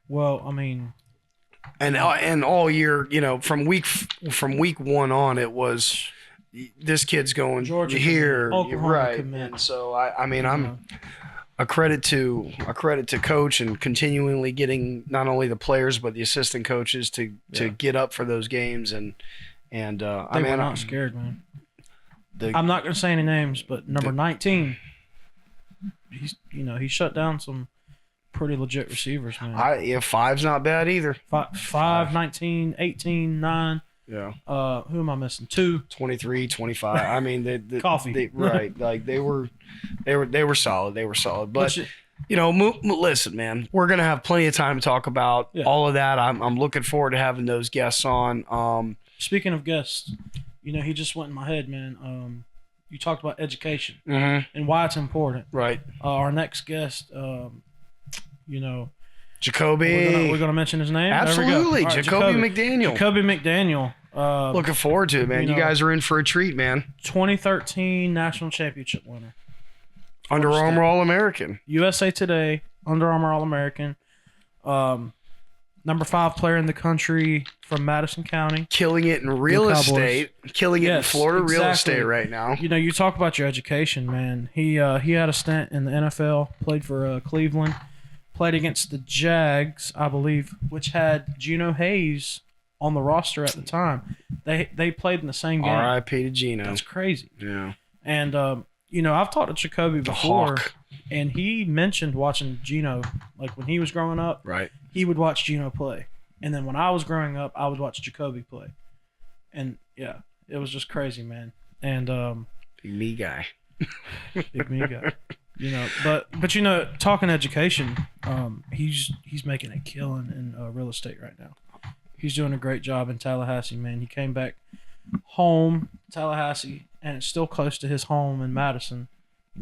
Well, I mean, and all year, from week 1 on, it was this kid's going Georgia here, Oklahoma right? Commit. And so I'm a credit to coach and continually getting not only the players but the assistant coaches to get up for those games and they were not scared, man. I'm not going to say any names, but number 19. He shut down some pretty legit receivers, man. 5's not bad either. 5, 19, 18, 9. Yeah. Who am I missing? 2. 23, 25. I mean, the coffee. Right. Like they were solid. They were solid. But listen, man, we're gonna have plenty of time to talk about all of that. I'm looking forward to having those guests on. Speaking of guests, he just went in my head, man. You talked about education and why it's important. Right. Our next guest, Jacoby. We're gonna mention his name. Absolutely, Right, Jacoby McDaniel. Jacoby McDaniel. Looking forward to it, man. You guys are in for a treat, man. 2013 national championship winner. Under Armour All-American. USA Today, Under Armour All-American. Number 5 player in the country from Madison County. Killing it in real estate. Killing it in Florida real estate right now. You talk about your education, man. He had a stint in the NFL, played for Cleveland, played against the Jags, I believe, which had Geno Hayes on the roster at the time. They played in the same game. R.I.P. to Geno. That's crazy. Yeah. And, I've talked to Jacoby before, and he mentioned watching Geno. Like, when he was growing up, right, he would watch Geno play. And then when I was growing up, I would watch Jacoby play. And, yeah, it was just crazy, man. And big me guy. Big me guy. But talking education, he's making a killing in real estate right now. He's doing a great job in Tallahassee, man. He came back home, Tallahassee, and it's still close to his home in Madison.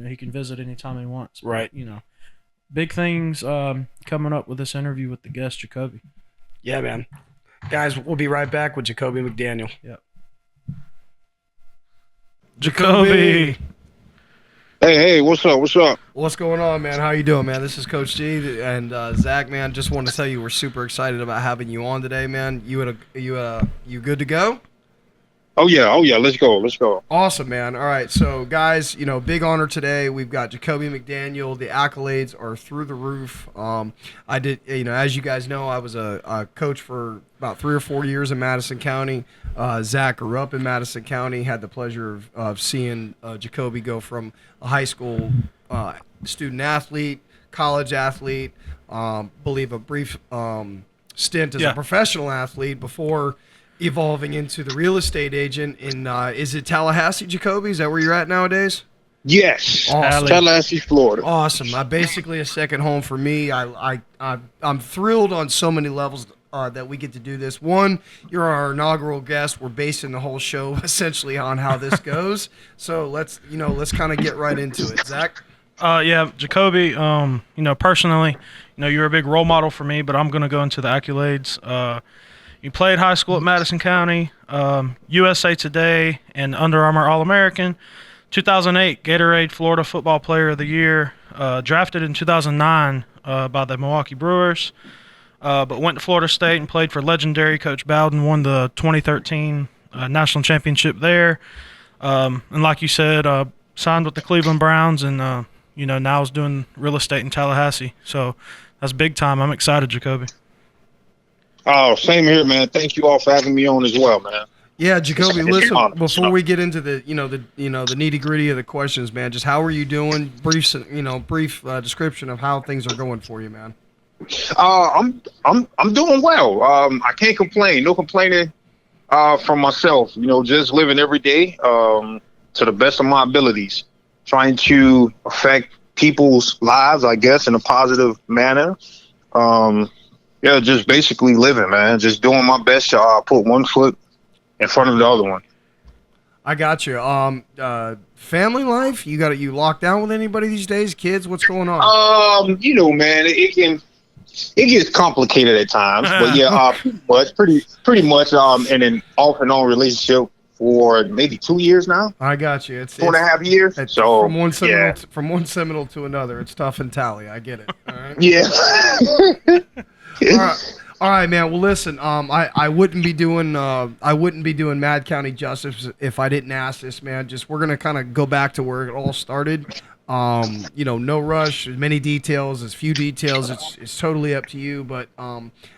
He can visit anytime he wants. Right. But, big things coming up with this interview with the guest, Jacoby. Yeah, man. Guys, we'll be right back with Jacoby McDaniel. Yep. Jacoby. Hey, what's up? What's going on, man? How you doing, man? This is Coach G and Zach, man. Just wanted to tell you we're super excited about having you on today, man. You good to go? Oh yeah. Let's go. Awesome, man. All right, so guys, big honor today. We've got Jacoby McDaniel. The accolades are through the roof. I did, as you guys know, I was a coach for about 3 or 4 years in Madison County. Zach grew up in Madison County. Had the pleasure of seeing Jacoby go from a high school student athlete, college athlete, believe a brief stint as a professional athlete before evolving into the real estate agent in is it Tallahassee, Jacoby? Is that where you're at nowadays? Yes. Awesome. Tallahassee, Florida. Awesome. Basically a second home for me. I'm thrilled on so many levels that we get to do this. One, you're our inaugural guest. We're basing the whole show essentially on how this goes. So let's kind of get right into it. Zach? Yeah, Jacoby, personally, you're a big role model for me, but I'm going to go into the accolades. You played high school at Madison County, USA Today, and Under Armour All-American. 2008 Gatorade Florida Football Player of the Year. Drafted in 2009 by the Milwaukee Brewers, but went to Florida State and played for legendary Coach Bowden. Won the 2013 national championship there. And like you said, signed with the Cleveland Browns, and now is doing real estate in Tallahassee. So that's big time. I'm excited, Jacoby. Oh, same here, man. Thank you all for having me on as well, man. Yeah, Jacoby, It's listen, honor. before we get into the nitty-gritty of the questions, man, just how are you doing? Brief description of how things are going for you, man. I'm doing well. I can't complain. No complaining from myself. Just living every day to the best of my abilities, trying to affect people's lives, I guess, in a positive manner. Yeah, just basically living, man. Just doing my best to put one foot in front of the other one. I got you. Family life? You locked down with anybody these days? Kids? What's going on? Man, it gets complicated at times, but yeah, pretty much in an off and on relationship for maybe 2 years now. I got you. It's 2.5 years. So from one Seminole to another, it's tough and tally. I get it. All right. Yeah. All right, man. Well, listen. I wouldn't be doing Mad County justice if I didn't ask this, man. We're gonna kind of go back to where it all started. No rush. As many details, as few details. It's totally up to you. But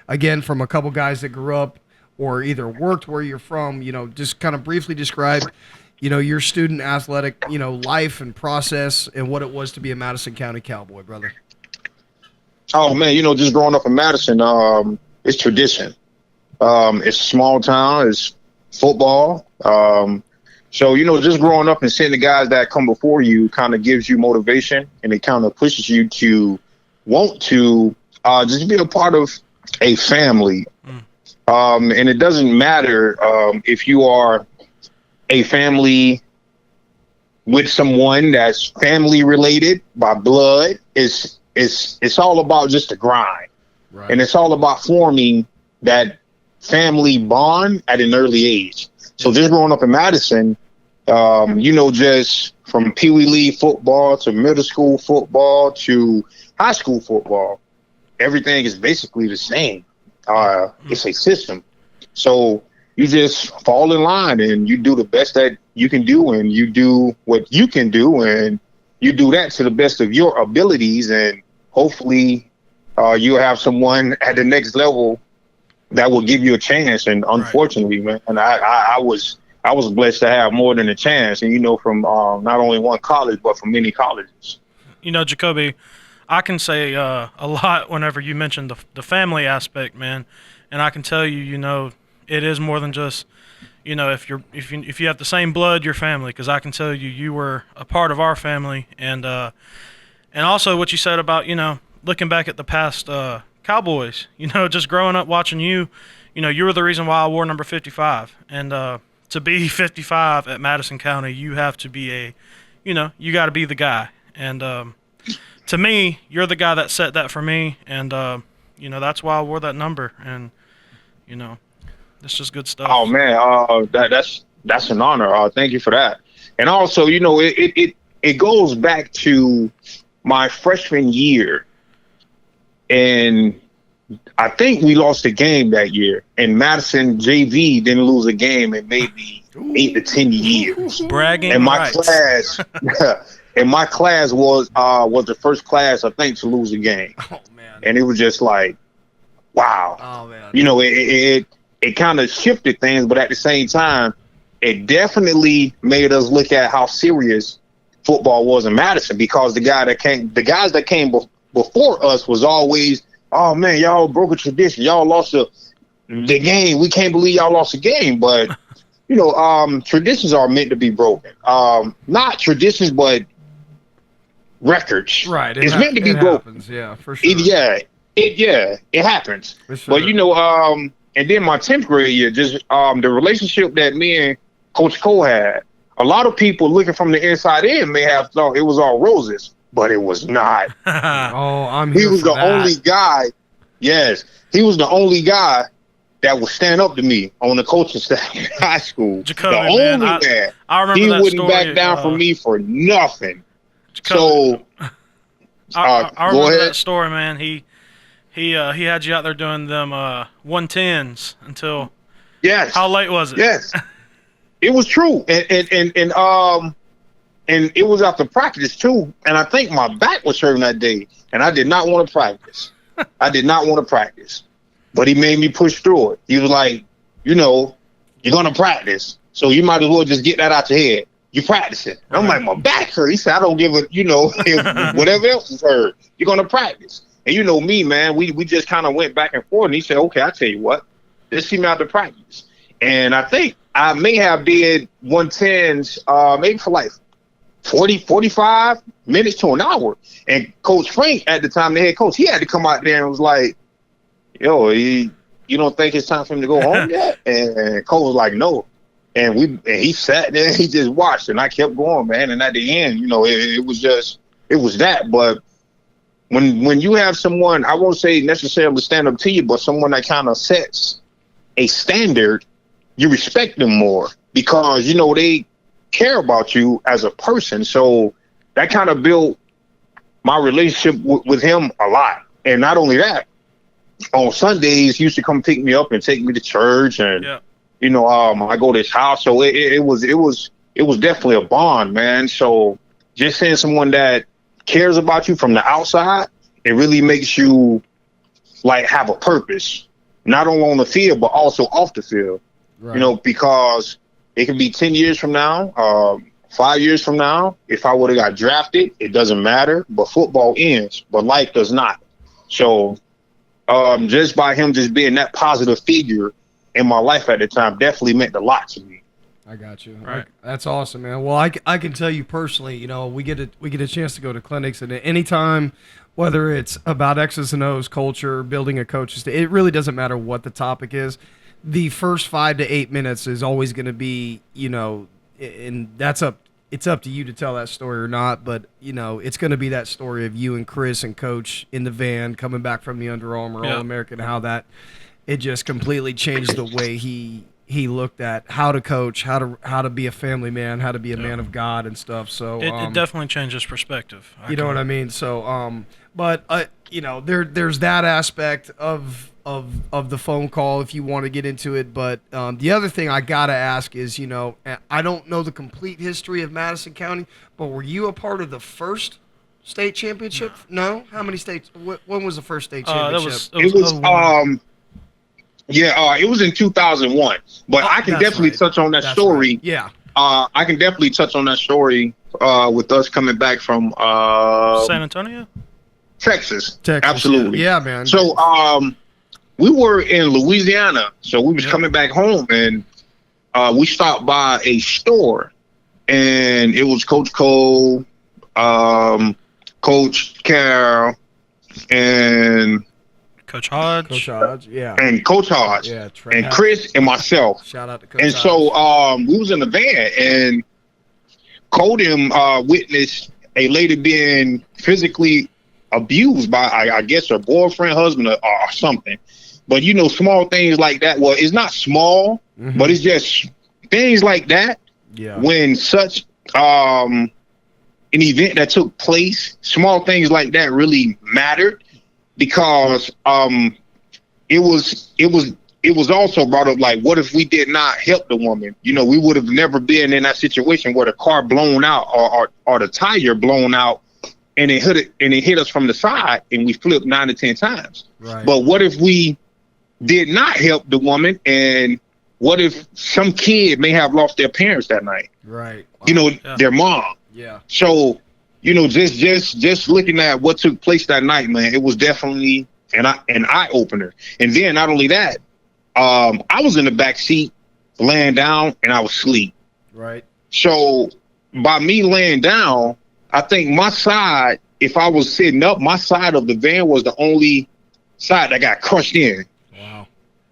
again, from a couple guys that grew up or either worked where you're from, just kind of briefly describe, your student athletic, life and process and what it was to be a Madison County Cowboy, brother. Oh man, just growing up in Madison, it's tradition. It's a small town. It's football. So just growing up and seeing the guys that come before you kind of gives you motivation, and it kind of pushes you to want to just be a part of a family. And it doesn't matter if you are a family with someone that's family related by blood. It's all about just the grind. Right. And it's all about forming that family bond at an early age. So just growing up in Madison, just from Pee Wee League football to middle school football to high school football, everything is basically the same. It's a system. So you just fall in line and you do the best that you can do, and you do what you can do, and you do that to the best of your abilities, and hopefully you have someone at the next level that will give you a chance. And unfortunately, man, and I was blessed to have more than a chance, and from not only one college but from many colleges. Jacoby, I can say a lot whenever you mention the family aspect, man, and I can tell you, it is more than just, if you have the same blood, your family, because I can tell you were a part of our family, and also what you said about looking back at the past Cowboys, just growing up watching you, you were the reason why I wore number 55, and to be 55 at Madison County, you have to be you got to be the guy, and to me, you're the guy that set that for me, and that's why I wore that number, and it's just good stuff. Oh man, that's an honor. Thank you for that. And also, it goes back to my freshman year, and I think we lost a game that year. And Madison JV didn't lose a game in maybe 8 to 10 years. Bragging and my rights. class, and my class was the first class I think to lose a game. Oh man! And it was just like, wow. Oh man! It kind of shifted things, but at the same time, it definitely made us look at how serious football was in Madison, because the guys that came before us was always, oh man, y'all broke a tradition, y'all lost the game, we can't believe y'all lost a game. But traditions are meant to be broken. Not traditions, but records. Right. It's meant to be broken. Happens. Yeah, for sure. it happens. For sure. But and then my 10th grade year, just the relationship that me and Coach Cole had. A lot of people looking from the inside in may have thought it was all roses, but it was not. I'm He here was for the that. only guy. Yes, he was the only guy that would stand up to me on the coaching staff in high school. Jacoby, the man, only man. I remember He that wouldn't story. back down from me for nothing. Jacoby, So I go remember ahead. that story, man. He had you out there doing them 110s until Yes. how late was it? Yes. It was true. And it was after practice too. And I think my back was hurting that day. And I did not want to practice. But he made me push through it. He was like, you're gonna practice. So you might as well just get that out your head. You practice it. And I'm like, my back hurt. He said, I don't give a, if whatever else is hurt, you're gonna practice. And you know me, man, we just kind of went back and forth. And he said, okay, I'll tell you what, just see me out to practice. And I think I may have did 110s maybe for like 40, 45 minutes to an hour. And Coach Frank at the time, the head coach, he had to come out there and was like, yo, you don't think it's time for him to go home yet? And Coach was like, no. And he sat there and he just watched, and I kept going, man. And at the end, it was that. But when you have someone, I won't say necessarily stand up to you, but someone that kind of sets a standard, you respect them more because, they care about you as a person. So that kind of built my relationship with him a lot. And not only that, on Sundays, he used to come pick me up and take me to church. And, I go to his house. So it was definitely a bond, man. So just seeing someone that cares about you from the outside, it really makes you like have a purpose, not only on the field, but also off the field. Right. Because it could be 10 years from now, 5 years from now, if I would have got drafted, it doesn't matter, but football ends, but life does not. So just by him just being that positive figure in my life at the time definitely meant a lot to me. I got you. Right. That's awesome, man. Well, I can tell you personally, we get a chance to go to clinics, and anytime, whether it's about X's and O's, culture, building a coach's, it really doesn't matter what the topic is. The first 5 to 8 minutes is always going to be, and it's up to you to tell that story or not, but it's going to be that story of you and Chris and Coach in the van coming back from the Under Armour All-American, how that it just completely changed the way he looked at how to coach, how to be a family man, how to be a man of God and stuff. So it definitely changes perspective. You know what I mean? So but there's that aspect of the phone call if you want to get into it. But the other thing I gotta ask is, I don't know the complete history of Madison County, but were you a part of the first state championship? No. How many states? When was the first state championship? It was in 2001. But I can definitely touch on that story. Right. Yeah. I can definitely touch on that story with us coming back from San Antonio, Texas. Absolutely. Yeah, man. So we were in Louisiana, so we was coming back home, and we stopped by a store, and it was Coach Cole, Coach Carroll, and Coach Hodge. And Coach Hodge. Yeah, and Chris and myself. Shout out to Coach And Hodge. so we was in the van, and Codem witnessed a lady being physically abused by, I guess, her boyfriend, husband, or something. But, small things like that. Well, it's not small, but it's just things like that. Yeah. When such an event that took place, small things like that really mattered. Because it was also brought up, like, what if we did not help the woman? We would have never been in that situation where the car blown out or the tire blown out, and it hit us from the side, and we flipped 9 to 10 times. Right. But what if we did not help the woman, and what if some kid may have lost their parents that night? Right. Their mom. Yeah. So. Just looking at what took place that night, man, it was definitely an eye opener. And then not only that, I was in the back seat, laying down, and I was asleep. Right. So by me laying down, I think my side, if I was sitting up, my side of the van was the only side that got crushed in. Wow.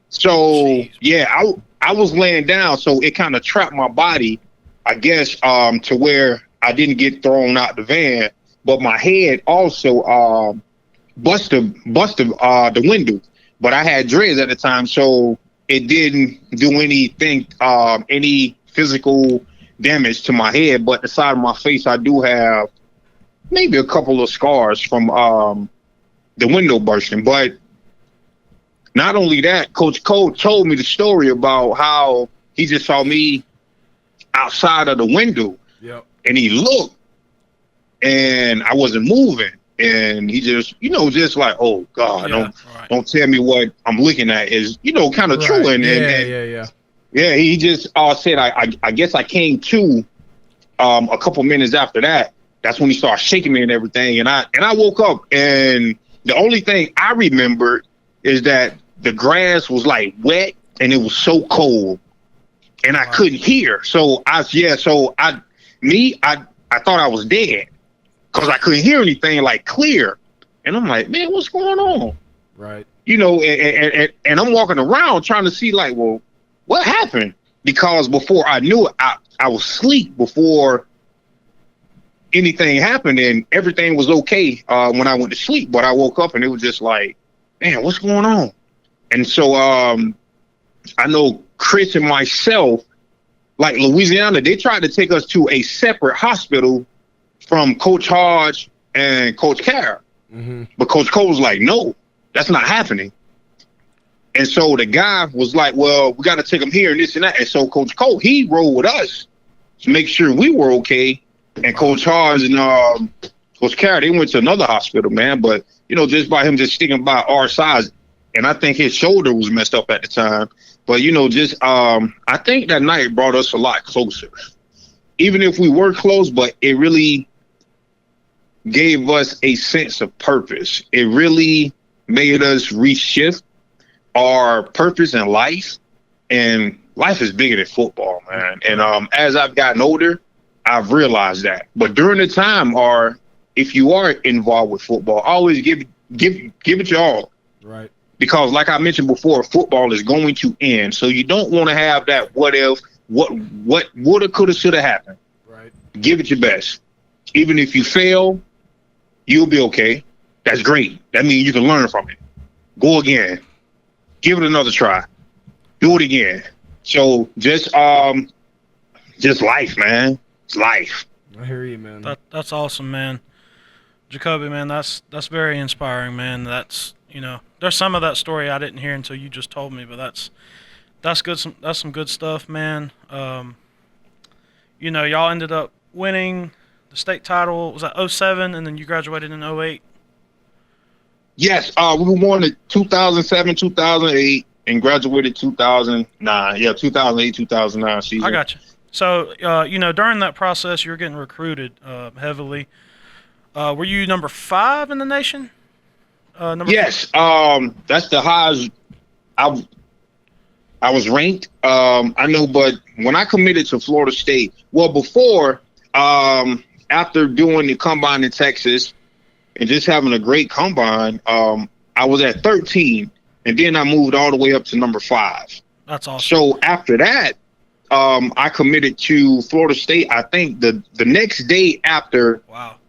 So Jeez. yeah, I was laying down, so it kind of trapped my body, I guess, to where I didn't get thrown out the van, but my head also busted the window. But I had dreads at the time, so it didn't do anything, any physical damage to my head. But the side of my face, I do have maybe a couple of scars from the window bursting. But not only that, Coach Cole told me the story about how he just saw me outside of the window, Yep. and he looked, and I wasn't moving, and he just, just like, oh God, Yeah, right. don't tell me what I'm looking at is, kind of true, and Yeah. he just said, I guess I came to a couple minutes after that. That's when he started shaking me and everything, and I woke up, and the only thing I remembered is that the grass was like wet and it was so cold, and I couldn't hear. So I thought I was dead because I couldn't hear anything like clear, and I'm like, man, what's going on? Right. And I'm walking around trying to see like, well, what happened? Because before I knew it, I was asleep before anything happened, and everything was okay when I went to sleep. But I woke up and it was just like, man, what's going on? And so I know Chris and myself, like Louisiana, they tried to take us to a separate hospital from Coach Hodge and Coach Carr. Mm-hmm. But Coach Cole was like, no, that's not happening. And so the guy was like, well, we got to take him here and this and that. And so Coach Cole, he rode with us to make sure we were okay. And Coach Hodge and Coach Carr, they went to another hospital, man. But, just by him just sticking by our size, and I think his shoulder was messed up at the time. But, I think that night brought us a lot closer. Even if we were close, but it really gave us a sense of purpose. It really made us reshift our purpose in life. And life is bigger than football, man. And as I've gotten older, I've realized that. But during the time, or if you are involved with football, always give it your all. Right. Because like I mentioned before, football is going to end. So you don't want to have that what if, what woulda, coulda, shoulda happened. Right. Give it your best. Even if you fail, you'll be okay. That's great. That means you can learn from it. Go again. Give it another try. Do it again. So just life, man. It's life. I hear you, man. That's awesome, man. Jacoby, man, that's very inspiring, man. That's there's some of that story I didn't hear until you just told me, but that's good. That's some good stuff, man. Y'all ended up winning the state title. Was that 07, and then you graduated in 08? Yes, we won it 2007, 2008, and graduated 2009. Yeah, 2008, 2009 season. I got you. So, during that process, you were getting recruited heavily. Were you number 5 in the nation? Yes, that's the highest I was ranked. I know, but when I committed to Florida State, well, before, after doing the combine in Texas and just having a great combine, I was at 13, and then I moved all the way up to number 5. That's awesome. So after that, I committed to Florida State. I think the next day after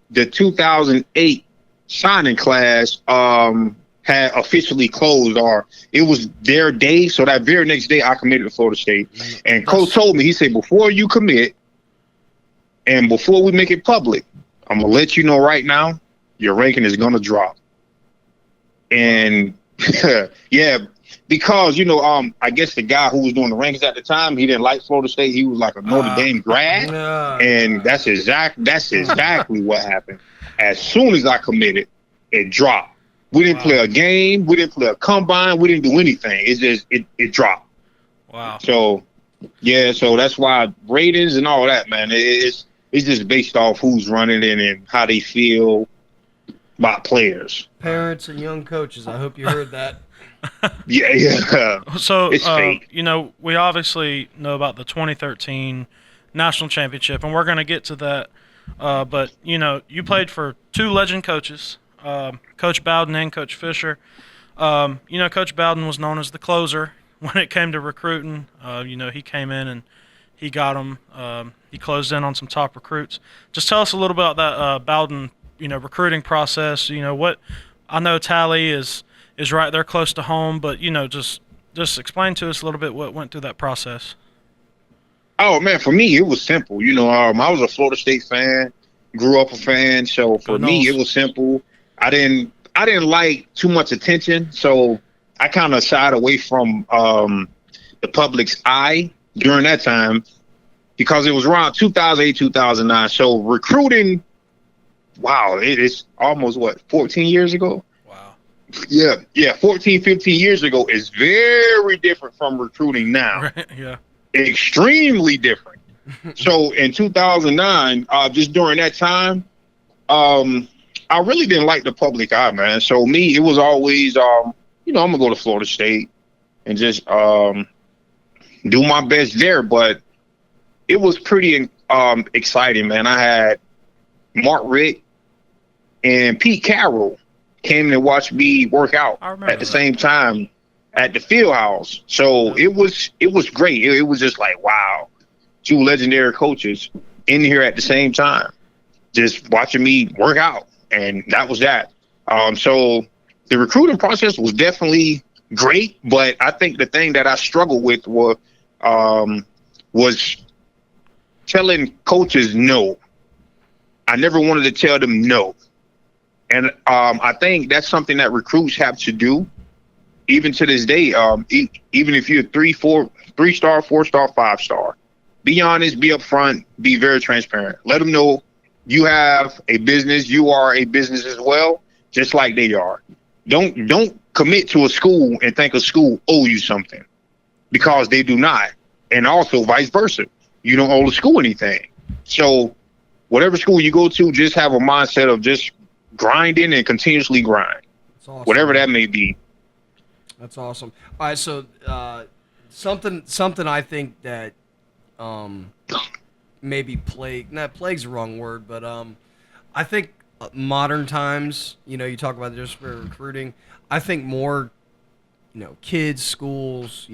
the 2008 signing class had officially closed, or it was their day. So that very next day, I committed to Florida State. And Coach told me, he said, before you commit and before we make it public, I'm going to let you know right now, your ranking is going to drop. And yeah, because, I guess the guy who was doing the rankings at the time, he didn't like Florida State. He was like a Notre Dame grad. And that's exactly what happened. As soon as I committed, it dropped. We didn't play a game. We didn't play a combine. We didn't do anything. It just, it dropped. Wow. So, yeah, so that's why ratings and all that, man, it's just based off who's running it and how they feel about players. Parents and young coaches, I hope you heard that. Yeah. So, it's fake. We obviously know about the 2013 national championship, and we're going to get to that. But, you played for 2 legend coaches, Coach Bowden and Coach Fisher. Coach Bowden was known as the closer when it came to recruiting. He came in and he got them. He closed in on some top recruits. Just tell us a little about that Bowden, recruiting process. What I know Tally is right there close to home, but just explain to us a little bit what went through that process. Oh man, for me it was simple. I was a Florida State fan, grew up a fan, so for me it was simple. I didn't like too much attention, so I kind of shied away from the public's eye during that time because it was around 2008, 2009. So recruiting, wow, it's almost 14 years ago. Wow. Yeah, 14, 15 years ago is very different from recruiting now. Right. Yeah. Extremely different. So in 2009, just during that time, I really didn't like the public eye, man. So me, it was always, I'm gonna go to Florida State and just do my best there. But it was pretty exciting, man. I had Mark Richt and Pete Carroll came to watch me work out at the same time at the field house. So it was great. It was just like, wow, two legendary coaches in here at the same time, just watching me work out. And that was that. So the recruiting process was definitely great, but I think the thing that I struggled with was telling coaches no. I never wanted to tell them no. And I think that's something that recruits have to do, even to this day. Even if you're 3-star, 4-star, 5-star, be honest, be upfront, be very transparent. Let them know you have a business. You are a business as well, just like they are. Don't commit to a school and think a school owe you something, because they do not. And also vice versa. You don't owe the school anything. So whatever school you go to, just have a mindset of just grinding and continuously grind. That's awesome. Whatever that may be. That's awesome. All right, so something I think that maybe plague's the wrong word, but I think modern times, you talk about just for recruiting, I think more, kids, schools,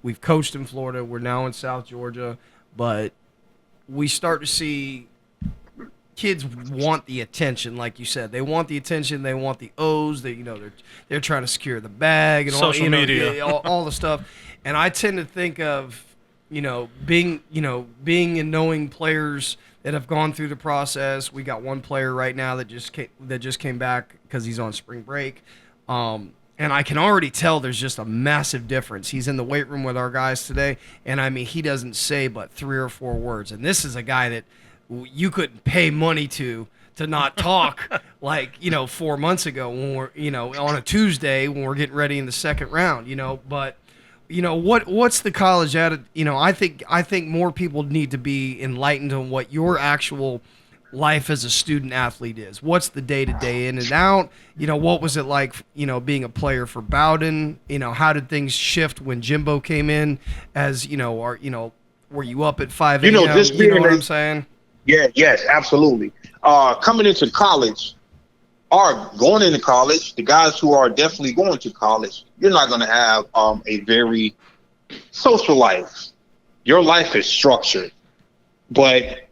we've coached in Florida, we're now in South Georgia, but we start to see kids want the attention, like you said. They want the attention. They want the O's. They're trying to secure the bag and social media, all the stuff. And I tend to think of being and knowing players that have gone through the process. We got one player right now that just came back because he's on spring break. And I can already tell there's just a massive difference. He's in the weight room with our guys today, and I mean, he doesn't say but 3 or 4 words. And this is a guy that you couldn't pay money to not talk 4 months ago when we're, on a Tuesday when we're getting ready in the second round, but what's the college attitude? I think more people need to be enlightened on what your actual life as a student athlete is. What's the day-to-day in and out? What was it like, being a player for Bowden? How did things shift when Jimbo came in as, were you up at 5 a.m.? You know what I'm saying? Yeah, yes, absolutely. Coming into college, or going into college, the guys who are definitely going to college, you're not going to have a very social life. Your life is structured, but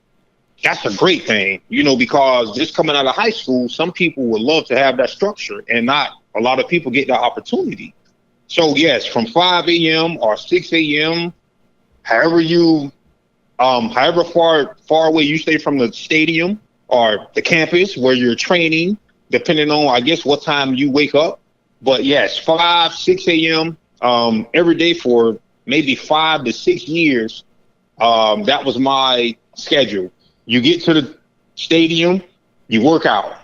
that's a great thing, because just coming out of high school, some people would love to have that structure, and not a lot of people get that opportunity. So yes, from 5 a.m. or 6 a.m., however far away you stay from the stadium or the campus where you're training, depending on, I guess, what time you wake up. But yes, 5, 6 a.m. Every day for maybe 5 to 6 years. That was my schedule. You get to the stadium, you work out,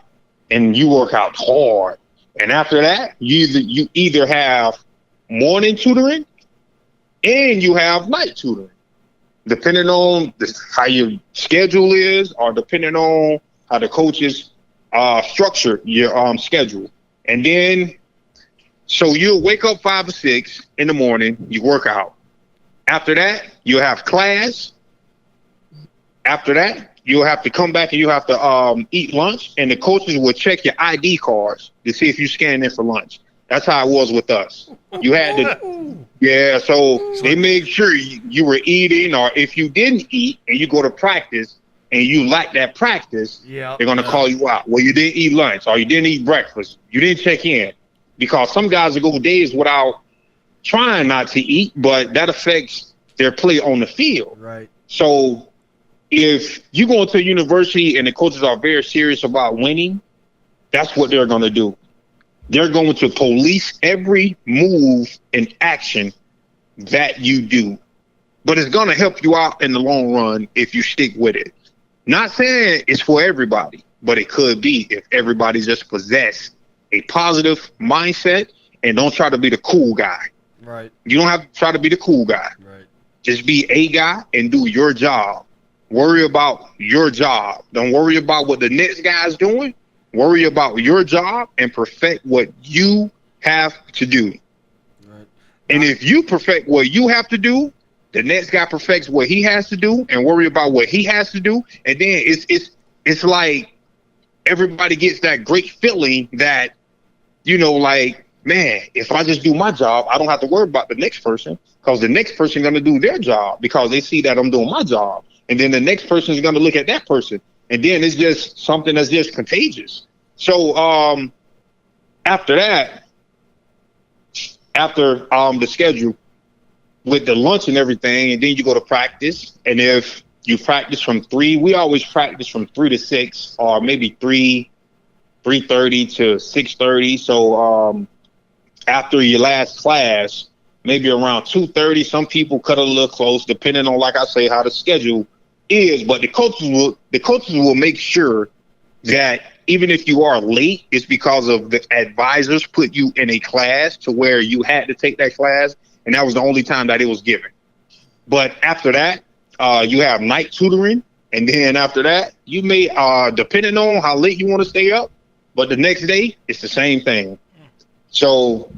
and you work out hard. And after that, you either have morning tutoring and you have night tutoring, depending on how your schedule is, or depending on how the coaches structure your schedule. And then, so you'll wake up 5 or 6 in the morning, you work out. After that, you have class. After that, you'll have to come back and you have to eat lunch, and the coaches will check your ID cards to see if you scan in for lunch. That's how it was with us. You had to, yeah. So they made sure you were eating, or if you didn't eat and you go to practice and you like that practice, Yeah. they're gonna call you out. Well, you didn't eat lunch, or you didn't eat breakfast. You didn't check in, because some guys will go days without trying not to eat, but that affects their play on the field. Right. So if you go into a university and the coaches are very serious about winning, that's what they're going to do. They're going to police every move and action that you do. But it's going to help you out in the long run if you stick with it. Not saying it's for everybody, but it could be if everybody just possess a positive mindset and don't try to be the cool guy. Right. You don't have to try to be the cool guy. Right. Just be a guy and do your job. Worry about your job. Don't worry about what the next guy's doing. Worry about your job and perfect what you have to do. Right. And if you perfect what you have to do, the next guy perfects what he has to do and worry about what he has to do. And then it's like everybody gets that great feeling that, you know, like, man, if I just do my job, I don't have to worry about the next person, because the next person is going to do their job because they see that I'm doing my job. And then the next person is going to look at that person. And then it's just something that's just contagious. So after that, after the schedule with the lunch and everything, and then you go to practice. And if you practice from 3, we always practice from 3 to 6, or maybe 3:30 to 6:30. So after your last class, maybe around 2:30, some people cut a little close, depending on, like I say, how the schedule is. But the coaches will make sure that even if you are late, it's because of the advisors put you in a class to where you had to take that class, and that was the only time that it was given. But after that, you have night tutoring, and then after that, you may, depending on how late you want to stay up, but the next day, it's the same thing. So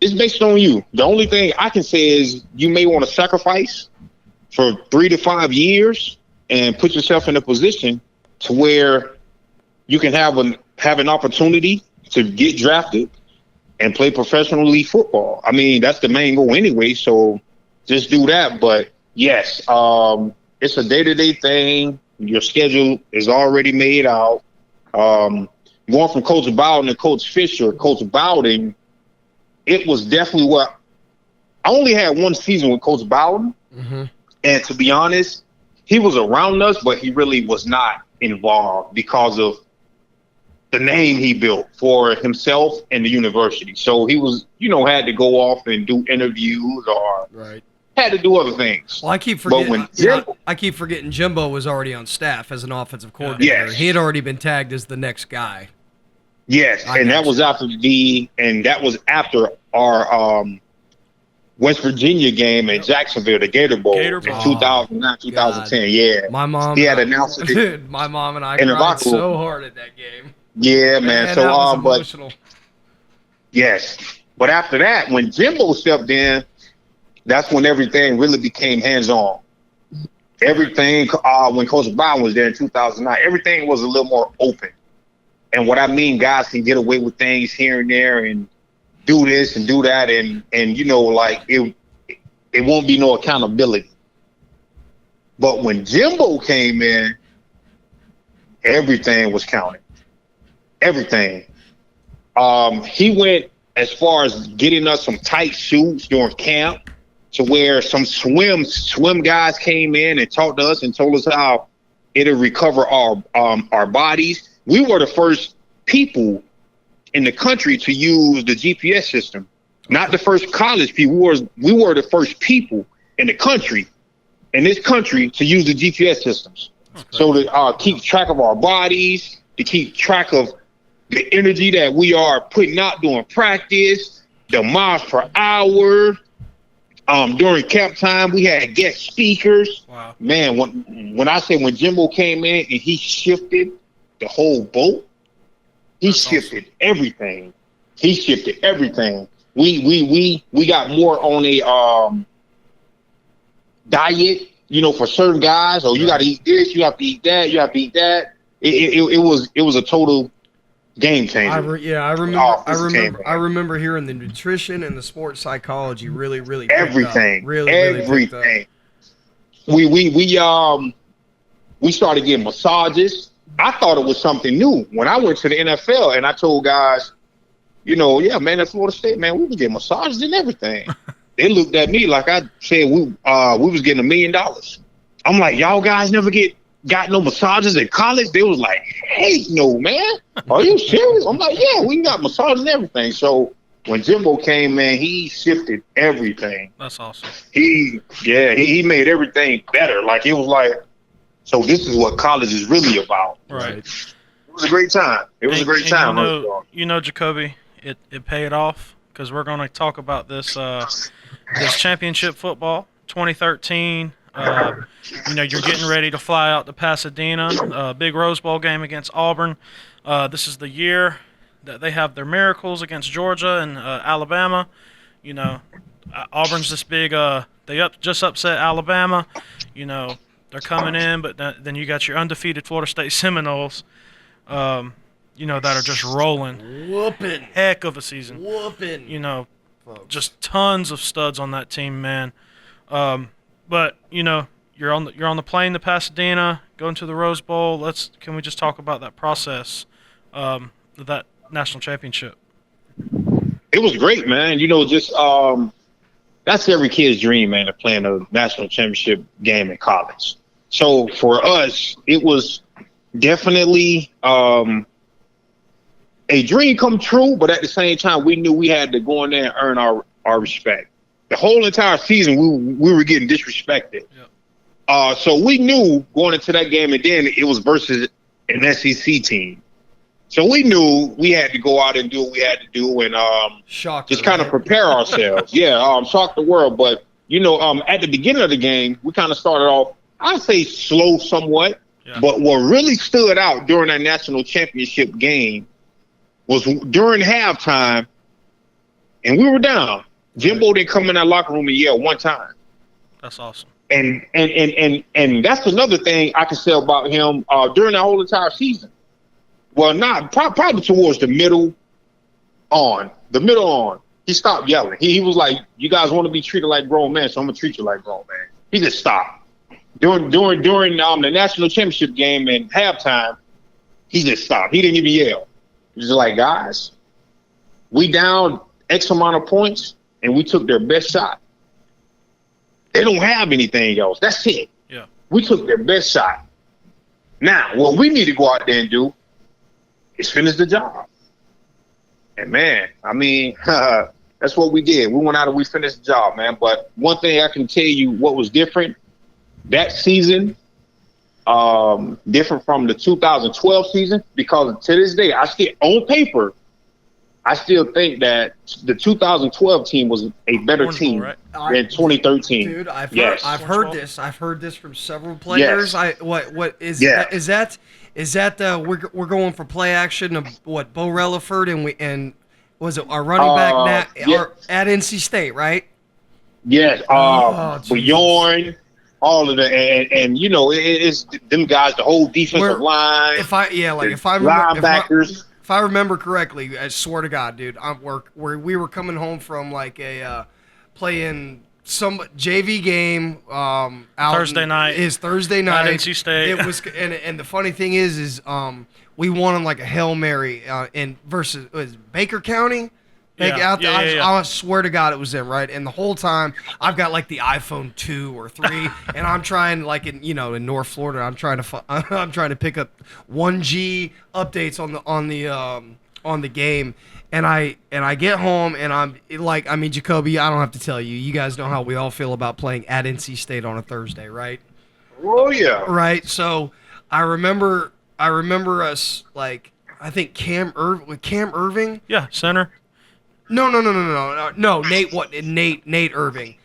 it's based on you. The only thing I can say is you may want to sacrifice for 3 to 5 years and put yourself in a position to where you can have an opportunity to get drafted and play professional league football. I mean, that's the main goal anyway, so just do that. But yes, it's a day-to-day thing. Your schedule is already made out. Going from Coach Bowden to Coach Fisher, Coach Bowden, it was definitely what I only had one season with Coach Bowden. Mm-hmm. And to be honest, he was around us, but he really was not involved because of the name he built for himself and the university. So he was, had to go off and do interviews or Right. had to do other things. Well, I keep But forgetting. when I keep forgetting Jimbo was already on staff as an offensive coordinator. Yes. He had already been tagged as the next guy. Yes, I and got that was after our West Virginia game in Jacksonville, the Gator Bowl, Gator in Bowl. 2009, 2010. Yeah, My mom. he had announced it. Dude, my mom and I in the cried locker room. so hard at that game. Yeah, man. that So, was but emotional. yes, but after that, when Jimbo stepped in, that's when everything really became hands-on. Everything, when Coach Brown was there in 2009, everything was a little more open. And what I mean, guys can get away with things here and there and do this and do that, and like it won't be no accountability. But when Jimbo came in, everything was counted. Everything. He went as far as getting us some tight shoes during camp, to where some swim guys came in and talked to us and told us how it'll recover our bodies. We were the first people in the country to use the GPS system. Not the first college people. We were the first people in this country to use the GPS systems. So to keep track of our bodies, to keep track of the energy that we are putting out during practice, the miles per hour. During camp time, we had guest speakers. Wow. Man, when I say when Jimbo came in and he shifted the whole boat, he shifted everything. He shifted everything. We got more on a diet, for certain guys. Oh, you got to eat this, you have to eat that, you have to eat that. It was a total game changer. I remember. Oh, I this remember. game, I man. remember hearing the nutrition and the sports psychology really picked up. Everything, Really picked up. everything. We started getting massages. I thought it was something new when I went to the NFL, and I told guys, yeah, man, at Florida State, man, we was getting massages and everything. They looked at me like I said we was getting $1 million. I'm like, y'all guys never got no massages in college? They was like, hey, no, man. Are you serious? I'm like, yeah, we got massages and everything. So when Jimbo came, man, he shifted everything. That's awesome. He made everything better. Like, it was like, so this is what college is really about. Right. It was a great time. It was a great time. Jacoby, it paid off, because we're going to talk about this this championship football 2013. You're getting ready to fly out to Pasadena, big Rose Bowl game against Auburn. This is the year that they have their miracles against Georgia and Alabama. Auburn's this big. They just upset Alabama. They're coming in, but then you got your undefeated Florida State Seminoles. That are just rolling. Whooping. Heck of a season. Whooping. Just tons of studs on that team, man. But you're on the plane to Pasadena, going to the Rose Bowl. Can we just talk about that process, that national championship? It was great, man. That's every kid's dream, man, of playing a national championship game in college. So for us, it was definitely a dream come true, but at the same time, we knew we had to go in there and earn our respect. The whole entire season, we were getting disrespected. Yep. So we knew going into that game, and then it was versus an SEC team. So we knew we had to go out and do what we had to do and just kind of prepare ourselves. Shock the world. But, at the beginning of the game, we kind of started off, I'd say slow somewhat. Yeah. But what really stood out during that national championship game was during halftime, and we were down. Jimbo didn't come in that locker room and yell one time. That's awesome. And that's another thing I can say about him during that whole entire season. Well, probably towards the middle on. He stopped yelling. He was like, you guys want to be treated like grown men, so I'm going to treat you like grown men. He just stopped. During the national championship game and halftime, he just stopped. He didn't even yell. He was just like, guys, we down X amount of points, and we took their best shot. They don't have anything else. That's it. Yeah. We took their best shot. Now, what we need to go out there and do is finish the job. And, man, that's what we did. We went out and we finished the job, man. But one thing I can tell you what was different that season, different from the 2012 season, because to this day, on paper, I still think that the 2012 team was a better team than 2013. Dude, I've heard this. I've heard this from several players. Yes. What is that? Is that we're going for play action of what Bo Relaford and was it our running back at NC State, right? Yes. Bjorn, all of the and it's them guys, the whole defensive line. If I linebackers. If I remember correctly, I swear to God, dude, we were coming home from like a playing some JV game out Thursday night. Is Thursday night at NC State. It was, and the funny thing is we won on like a Hail Mary versus Baker County. I swear to God it was them, right? And the whole time I've got like the iPhone 2 or 3, and I'm trying in North Florida, I'm trying to pick up 1G updates on the game, and I get home and I'm like, Jacoby, I don't have to tell you, you guys know how we all feel about playing at NC State on a Thursday, right? Oh yeah. Right. So I remember us like I think Cam Irving. Yeah, center. No. Nate Irving,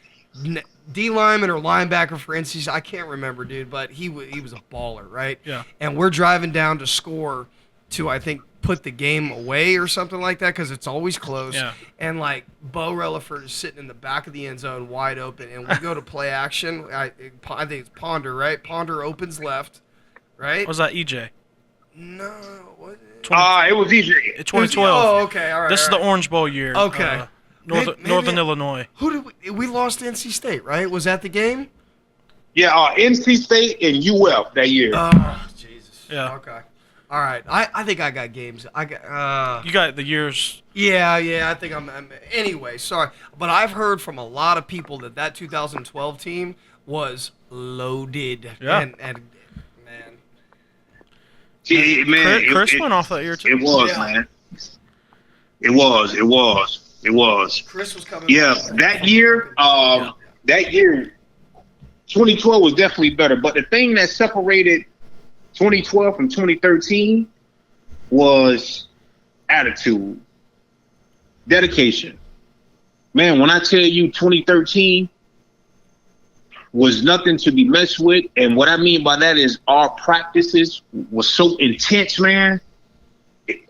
D lineman or linebacker for NC. I can't remember, dude, but he was a baller, right? Yeah. And we're driving down to score to, I think, put the game away or something like that because it's always close. Yeah. And like Bo Relaford is sitting in the back of the end zone, wide open, and we go to play action. I think it's Ponder, right? Ponder opens left, right? Was that EJ? No. What? It was EJ. 2012. Oh, okay. All right. This is all the right. Orange Bowl year. Okay. Maybe- Northern Illinois. Who did we lost to NC State, right? Was that the game? Yeah, NC State and UF that year. Oh, Jesus. Yeah. Okay. All right. I think I got games. I got. You got the years. Yeah. I think I'm. Anyway, sorry, but I've heard from a lot of people that 2012 team was loaded. Yeah. And man. See, man, Chris went off that year too. It was, Yeah. man. It was. Chris was coming. Yeah, that year, 2012 was definitely better. But the thing that separated 2012 from 2013 was attitude, dedication. Man, when I tell you 2013 was nothing to be messed with, and what I mean by that is our practices was so intense, man.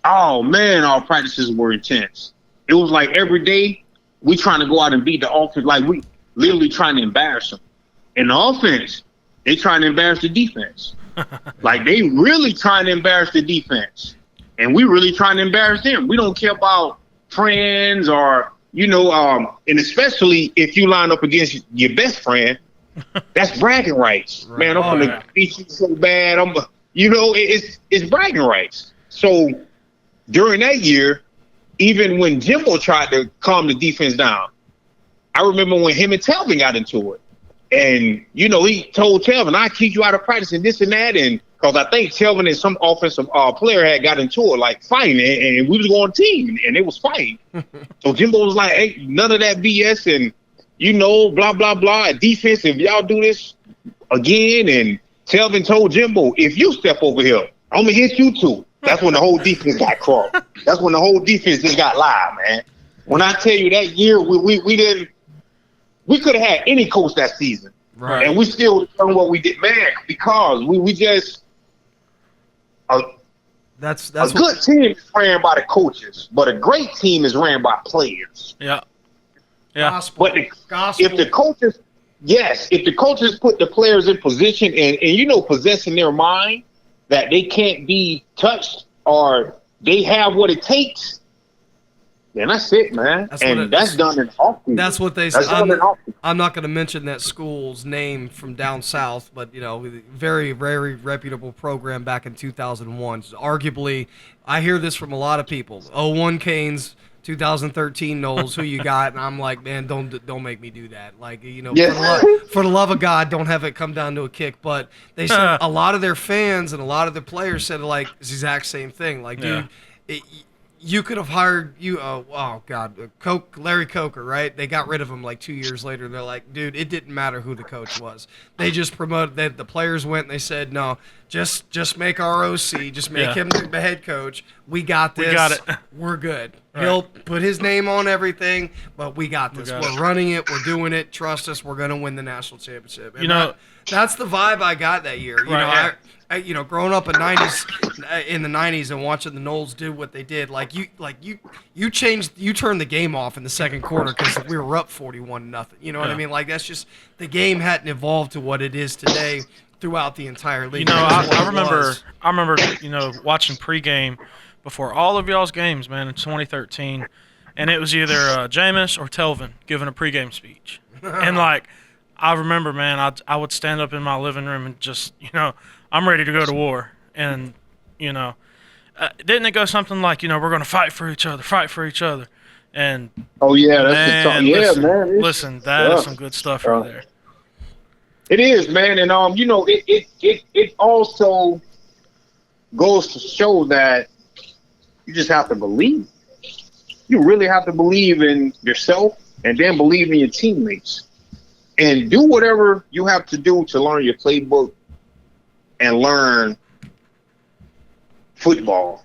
Our practices were intense. It was like every day we trying to go out and beat the offense, like we literally trying to embarrass them. In the offense, they trying to embarrass the defense. Like they really trying to embarrass the defense, and we really trying to embarrass them. We don't care about friends or and especially if you line up against your best friend, that's bragging rights, Right. man. I'm gonna beat you so bad. It's bragging rights. So during that year, even when Jimbo tried to calm the defense down, I remember when him and Telvin got into it. And, he told Telvin, I keep you out of practice and this and that. And because I think Telvin and some offensive player had got into it, like fighting, and we was going team, and they was fighting. So Jimbo was like, hey, none of that BS and, blah, blah, blah. Defense, if y'all do this again. And Telvin told Jimbo, if you step over here, I'm going to hit you too. That's when the whole defense got crossed. That's when the whole defense just got live, man. When I tell you that year, we could have had any coach that season. Right. And we still done what we did, man, because we just That's a good team is ran by the coaches, but a great team is ran by players. Yeah. Yeah. Gospel. But Gospel. if the coaches put the players in position and possessing their mind that they can't be touched or they have what it takes, then that's it, man. That's done in offseason. That's what they said. That's done in offseason. I'm not going to mention that school's name from down south, but very, very reputable program back in 2001. Arguably, I hear this from a lot of people. 01 Canes, 2013 Knowles, who you got? And I'm like, man, don't make me do that. Like, for the love of God, don't have it come down to a kick. But they said a lot of their fans and a lot of the players said like the exact same thing. Like, dude, you could have hired Larry Coker, right? They got rid of him like 2 years later. They're like, dude, it didn't matter who the coach was. They just promoted that. The players went and they said, no, just make our OC, just make him the head coach. We got this. We got it. We're good. Right. He'll put his name on everything, but we got this. got We're running it. We're doing it. Trust us. We're going to win the national championship. And You that's the vibe I got that year. I growing up in the 90s and watching the Knowles do what they did, you turned the game off in the second quarter because we were up 41-0. You know what I mean? Like that's just the game hadn't evolved to what it is today throughout the entire league. I remember watching pregame before all of y'all's games, man, in 2013, and it was either Jameis or Telvin giving a pregame speech, and I remember, man, I would stand up in my living room and just I'm ready to go to war. And, didn't it go something like, we're going to fight for each other. And, oh, yeah, that's man, man. Listen, that is some good stuff right there. It is, man. And, it also goes to show that you just have to believe. You really have to believe in yourself and then believe in your teammates. And do whatever you have to do to learn your playbook and learn football.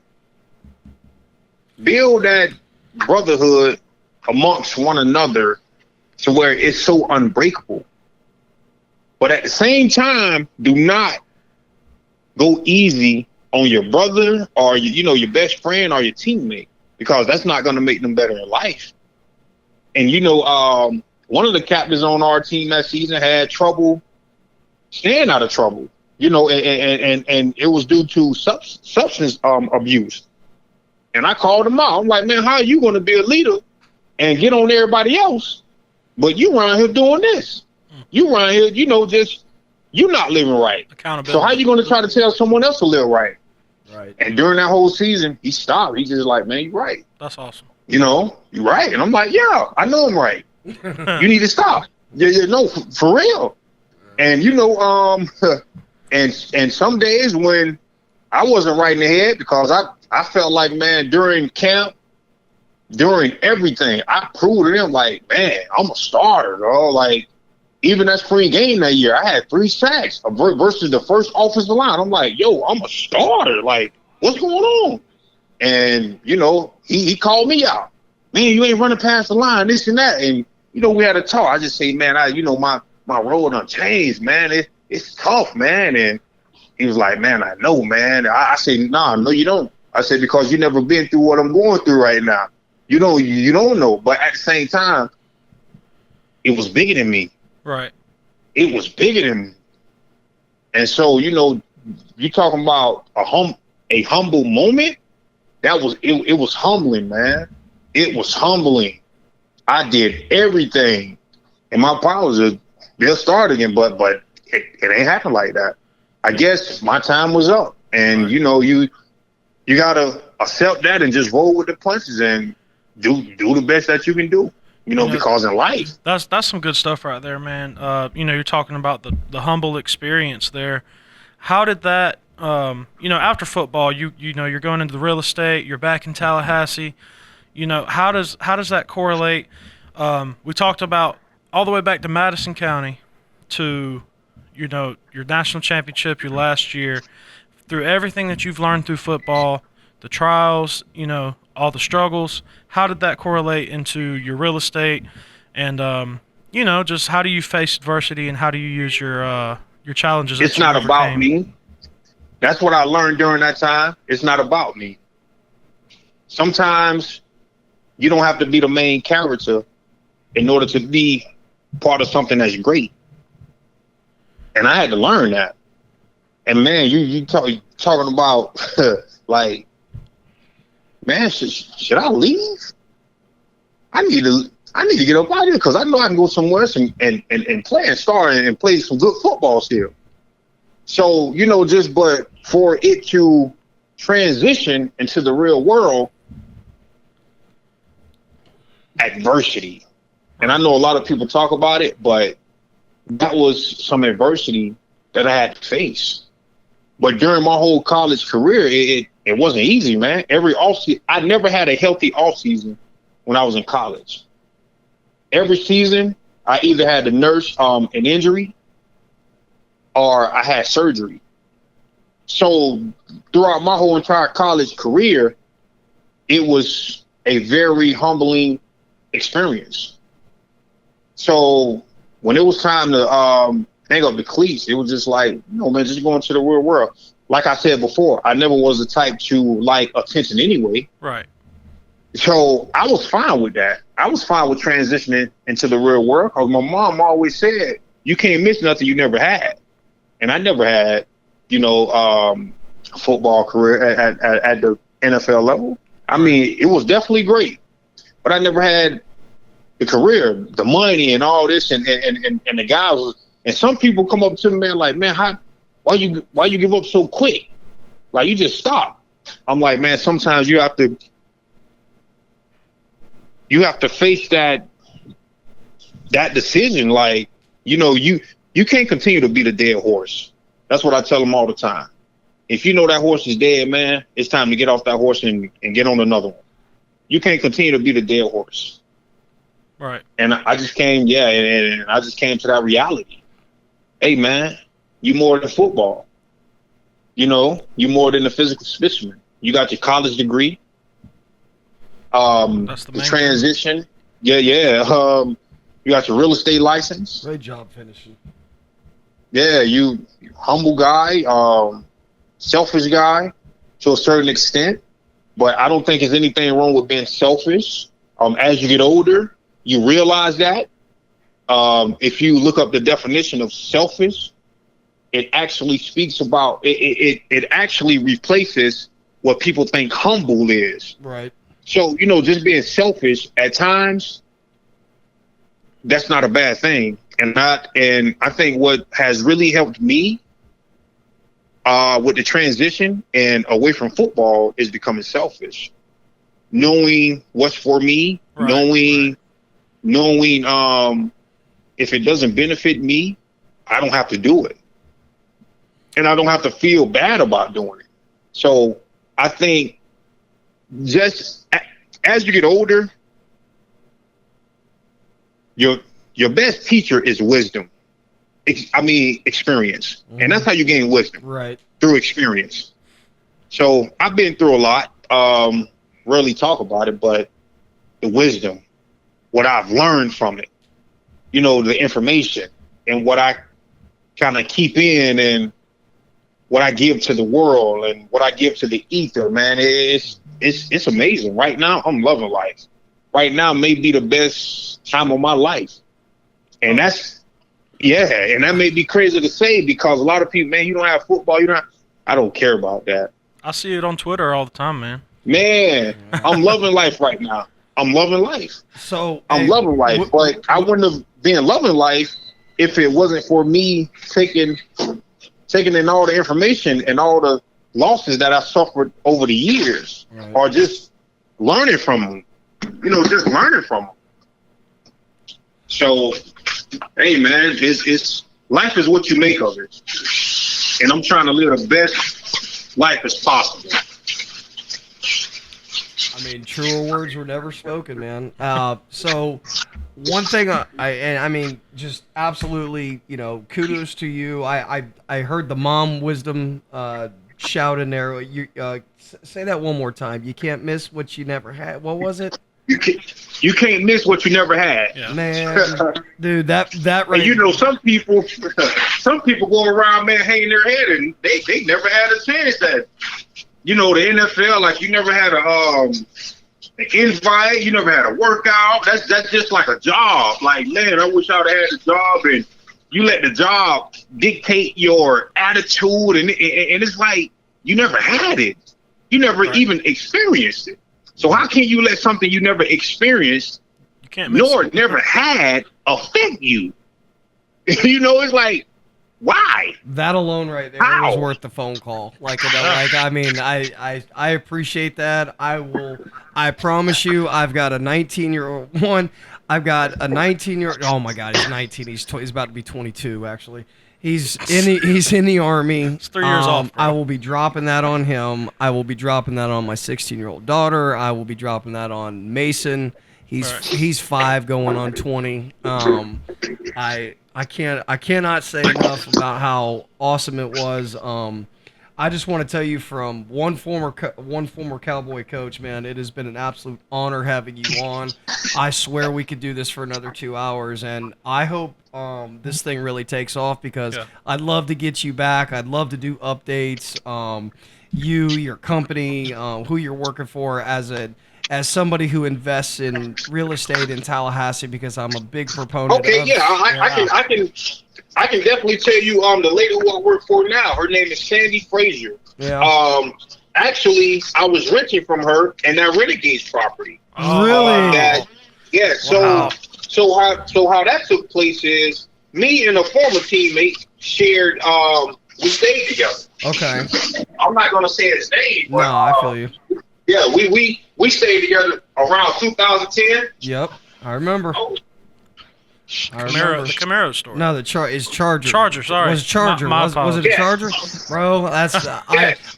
Build that brotherhood amongst one another to where it's so unbreakable. But at the same time, do not go easy on your brother or your best friend or your teammate, because that's not going to make them better in life. And one of the captains on our team that season had trouble staying out of trouble. and it was due to substance abuse. And I called him out. I'm like, man, how are you going to be a leader and get on everybody else, but you around here doing this? You around here, just you're not living right. Accountability. So how you going to try to tell someone else to live right? Right. And during that whole season, he stopped. He just like, man, you're right. That's awesome. You're right. And I'm like, yeah, I know I'm right. You need to stop. Yeah, no, for real. And and some days when I wasn't right in the head because I felt like, man, during camp, during everything, I proved to them like, man, I'm a starter, bro. Like, even that spring game that year, I had 3 sacks versus the first offensive line. I'm like, yo, I'm a starter. Like, what's going on? And, he called me out. Man, you ain't running past the line, this and that. And, we had a talk. I just say, man, my role done changed, man. It's tough, man. And he was like, man, I know, man. I said, nah, no, you don't. I said, because you never been through what I'm going through right now. You don't know. But at the same time, it was bigger than me. Right. It was bigger than me. And so, you talking about a humble moment. That was it was humbling, man. It was humbling. I did everything. And my powers they'll start again, but it ain't happen like that. I guess my time was up. And you gotta accept that and just roll with the punches and do the best that you can do. Because in life, that's some good stuff right there, man. You're talking about the humble experience there. How did that, after football, you're going into the real estate, you're back in Tallahassee. How does that correlate? We talked about all the way back to Madison County to, your national championship, your last year, through everything that you've learned through football, the trials, all the struggles. How did that correlate into your real estate? And, just how do you face adversity and how do you use your challenges? It's not about me. That's what I learned during that time. It's not about me. Sometimes you don't have to be the main character in order to be part of something that's great. And I had to learn that. And man, you talking about like, man, should I leave? I need to get up out of here because I know I can go somewhere else and play and start and play some good football still. So, but for it to transition into the real world, adversity. And I know a lot of people talk about it, but that was some adversity that I had to face. But during my whole college career, it wasn't easy, man. Every offseason, I never had a healthy offseason when I was in college. Every season, I either had to nurse an injury or I had surgery. So throughout my whole entire college career, it was a very humbling experience. So when it was time to hang up the cleats, it was just like, man, just going to the real world. Like I said before, I never was the type to like attention anyway. Right. So I was fine with that. I was fine with transitioning into the real world because my mom always said, you can't miss nothing you never had. And I never had, a football career at the NFL level. I mean, it was definitely great, but I never had the career, the money and all this and the guys. And some people come up to me, man, like, man, why you give up so quick? Like, you just stop. I'm like, man, sometimes you have to face that decision. Like, you can't continue to be the dead horse. That's what I tell them all the time. If you know that horse is dead, man, it's time to get off that horse and get on another one. You can't continue to be the dead horse. Right. And I just came, and I just came to that reality. Hey, man, you more than football. You more than a physical specimen. You got your college degree. That's the transition. Yeah. You got your real estate license. Great job finishing. Yeah, you humble guy, selfish guy to a certain extent. But I don't think there's anything wrong with being selfish. As you get older, you realize that. If you look up the definition of selfish, it actually speaks about it actually replaces what people think humble is. Right. So, just being selfish at times, that's not a bad thing. And I think what has really helped me with the transition and away from football is becoming selfish. Knowing what's for me, knowing if it doesn't benefit me, I don't have to do it. And I don't have to feel bad about doing it. So I think just as you get older, your best teacher is wisdom. Experience. Mm-hmm. And that's how you gain wisdom. Right. Through experience. So I've been through a lot. Rarely talk about it, but the wisdom, what I've learned from it, the information and what I kind of keep in and what I give to the world and what I give to the ether, man, it's amazing. Right now, I'm loving life. Right now may be the best time of my life. And and that may be crazy to say because a lot of people, man, you don't have football, I don't care about that. I see it on Twitter all the time, man. Man, I'm loving life right now. I'm loving life. So I'm loving life, but I wouldn't have been loving life if it wasn't for me taking in all the information and all the losses that I suffered over the years, or just learning from them. Just learning from them. So, hey, man, it's life is what you make of it, and I'm trying to live the best life as possible. I mean, truer words were never spoken, man. So one thing just absolutely, kudos to you. I heard the mom wisdom shout in there. You say that one more time. You can't miss what you never had. What was it? You can't miss what you never had. Yeah. Man, dude, that right. And some people go around, man, hanging their head, and they never had a chance at. The NFL, like, you never had an invite, you never had a workout. That's just like a job. Like, man, I wish I would have had a job, and you let the job dictate your attitude, and it's like you never had it. You never even experienced it. So how can you let something you never experienced, never had, affect you? It's like, why? That alone right there was worth the phone call. I appreciate that. I promise you, I've got a 19-year-old one. I've got a 19-year-old. Oh my God, he's 19. He's about to be 22 actually. He's in the Army. It's 3 years off, bro. I will be dropping that on him. I will be dropping that on my 16-year-old daughter. I will be dropping that on Mason. He's 5 going on 20. I cannot say enough about how awesome it was. I just want to tell you from one former Cowboy coach, man, it has been an absolute honor having you on. I swear we could do this for another 2 hours, and I hope this thing really takes off because I'd love to get you back. I'd love to do updates. Your company, who you're working for as somebody who invests in real estate in Tallahassee, because I'm a big proponent. Okay, I can definitely tell you the lady who I work for now, her name is Sandy Frazier. Yeah. Actually, I was renting from her and that Renegades property. Really? Yeah. So how that took place is me and a former teammate shared. We stayed together. Okay. I'm not gonna say his name. No, I feel you. Yeah, we stayed together around 2010. Yep, I remember. The Camaro story. No, the Charger. Charger, sorry. Was it Charger? Was it a Charger? Bro, that's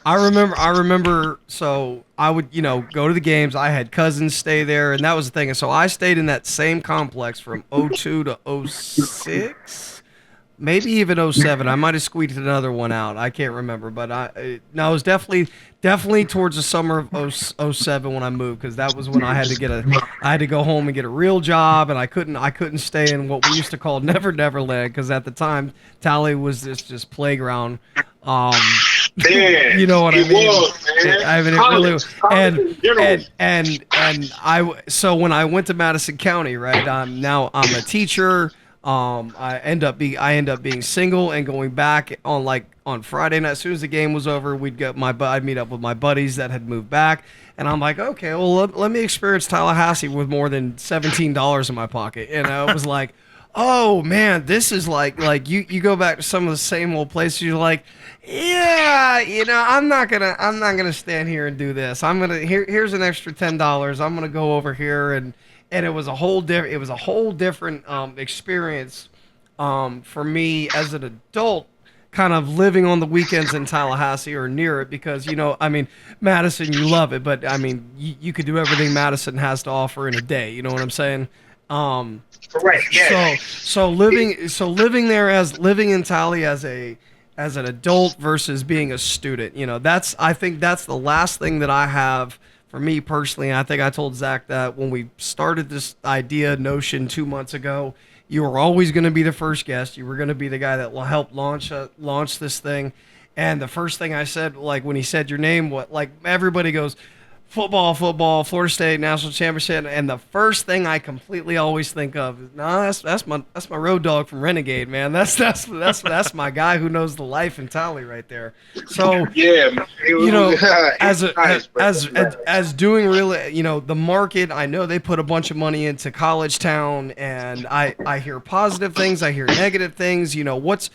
I remember. So I would go to the games. I had cousins stay there, and that was the thing. And so I stayed in that same complex from 02 to 06. Maybe even 07. I might have squeaked another one out. I can't remember, but it was definitely towards the summer of 07 when I moved, because that was when I had to go home and get a real job, and I couldn't stay in what we used to call Never Land, because at the time Tally was just playground. Man, you know what I mean? Was, man. I mean, it really. And so when I went to Madison County, right? I'm a teacher. I end up being single and going back on Friday night. As soon as the game was over, I'd meet up with my buddies that had moved back, and I'm like, okay, well let me experience Tallahassee with more than $17 in my pocket. And I was like, oh man, this is like you go back to some of the same old places. You're like, yeah, I'm not gonna stand here and do this. Here's an extra $10. I'm gonna go over here, and it was a whole different experience for me as an adult, kind of living on the weekends in Tallahassee or near it, because I mean, Madison, you love it, but I mean, you could do everything Madison has to offer in a day. You know what I'm saying? Correct. Yes. So living in Tally as an adult versus being a student, I think that's the last thing that I have for me personally. And I think I told Zach that when we started this notion 2 months ago. You were always going to be the first guest. You were going to be the guy that will help launch this thing. And the first thing I said, like when he said your name, everybody goes, football, Florida State national championship, and the first thing I completely always think of is, that's my road dog from Renegade, man. That's my guy who knows the life in Tally right there. So yeah, as doing really, the market, I know they put a bunch of money into College Town, and I hear positive things, I hear negative things. What's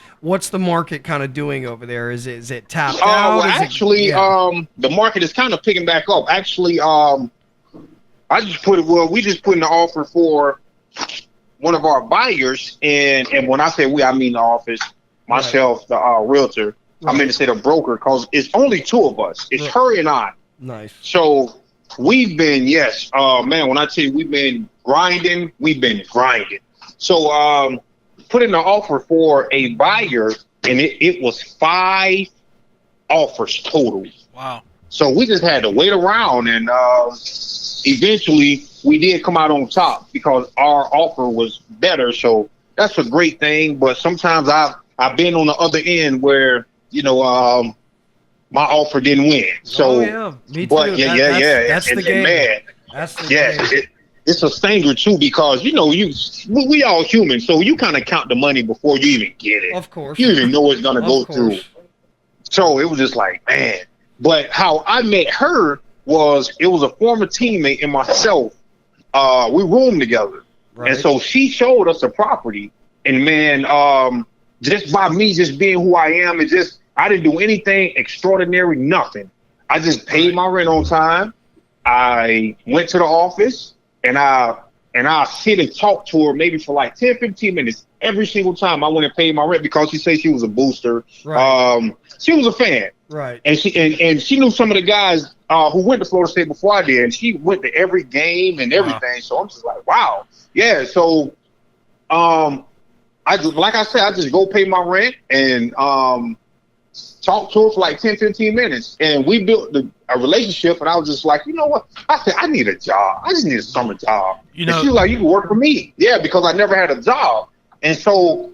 the market kind of doing over there? Is it tapped out? Well, actually, the market is kind of picking back up. Actually, we just put in the offer for one of our buyers, and when I say we, I mean the office, myself, the realtor. Right. I meant to say the broker, because it's only two of us. It's her and I. Nice. So we've been, man, when I tell you we've been grinding. So put in the offer for a buyer, and it was 5 offers total. Wow. So we just had to wait around, and eventually we did come out on top because our offer was better. So that's a great thing. But sometimes I've been on the other end where my offer didn't win. So me too. But That's the game. Man, that's the game. It's a stinger too, because we all human, so you kind of count the money before you even get it. Of course. You even know it's gonna go through. So it was just like, man. But how I met her it was a former teammate and myself. We roomed together. Right. And so she showed us the property. And man, just by me just being who I am, I didn't do anything extraordinary, nothing. I just paid my rent on time. I went to the office and I sit and talk to her maybe for like 10, 15 minutes every single time I went and paid my rent, because she said she was a booster. Right. She was a fan. Right. And she knew some of the guys who went to Florida State before I did, and she went to every game and everything. Wow. So I'm just like, wow. Yeah. So I just go pay my rent and talk to her for like 10, 15 minutes. And we built a relationship, and I was just like, you know what? I said, I need a job. I just need a summer job. And she was like, you can work for me. Yeah, because I never had a job. And so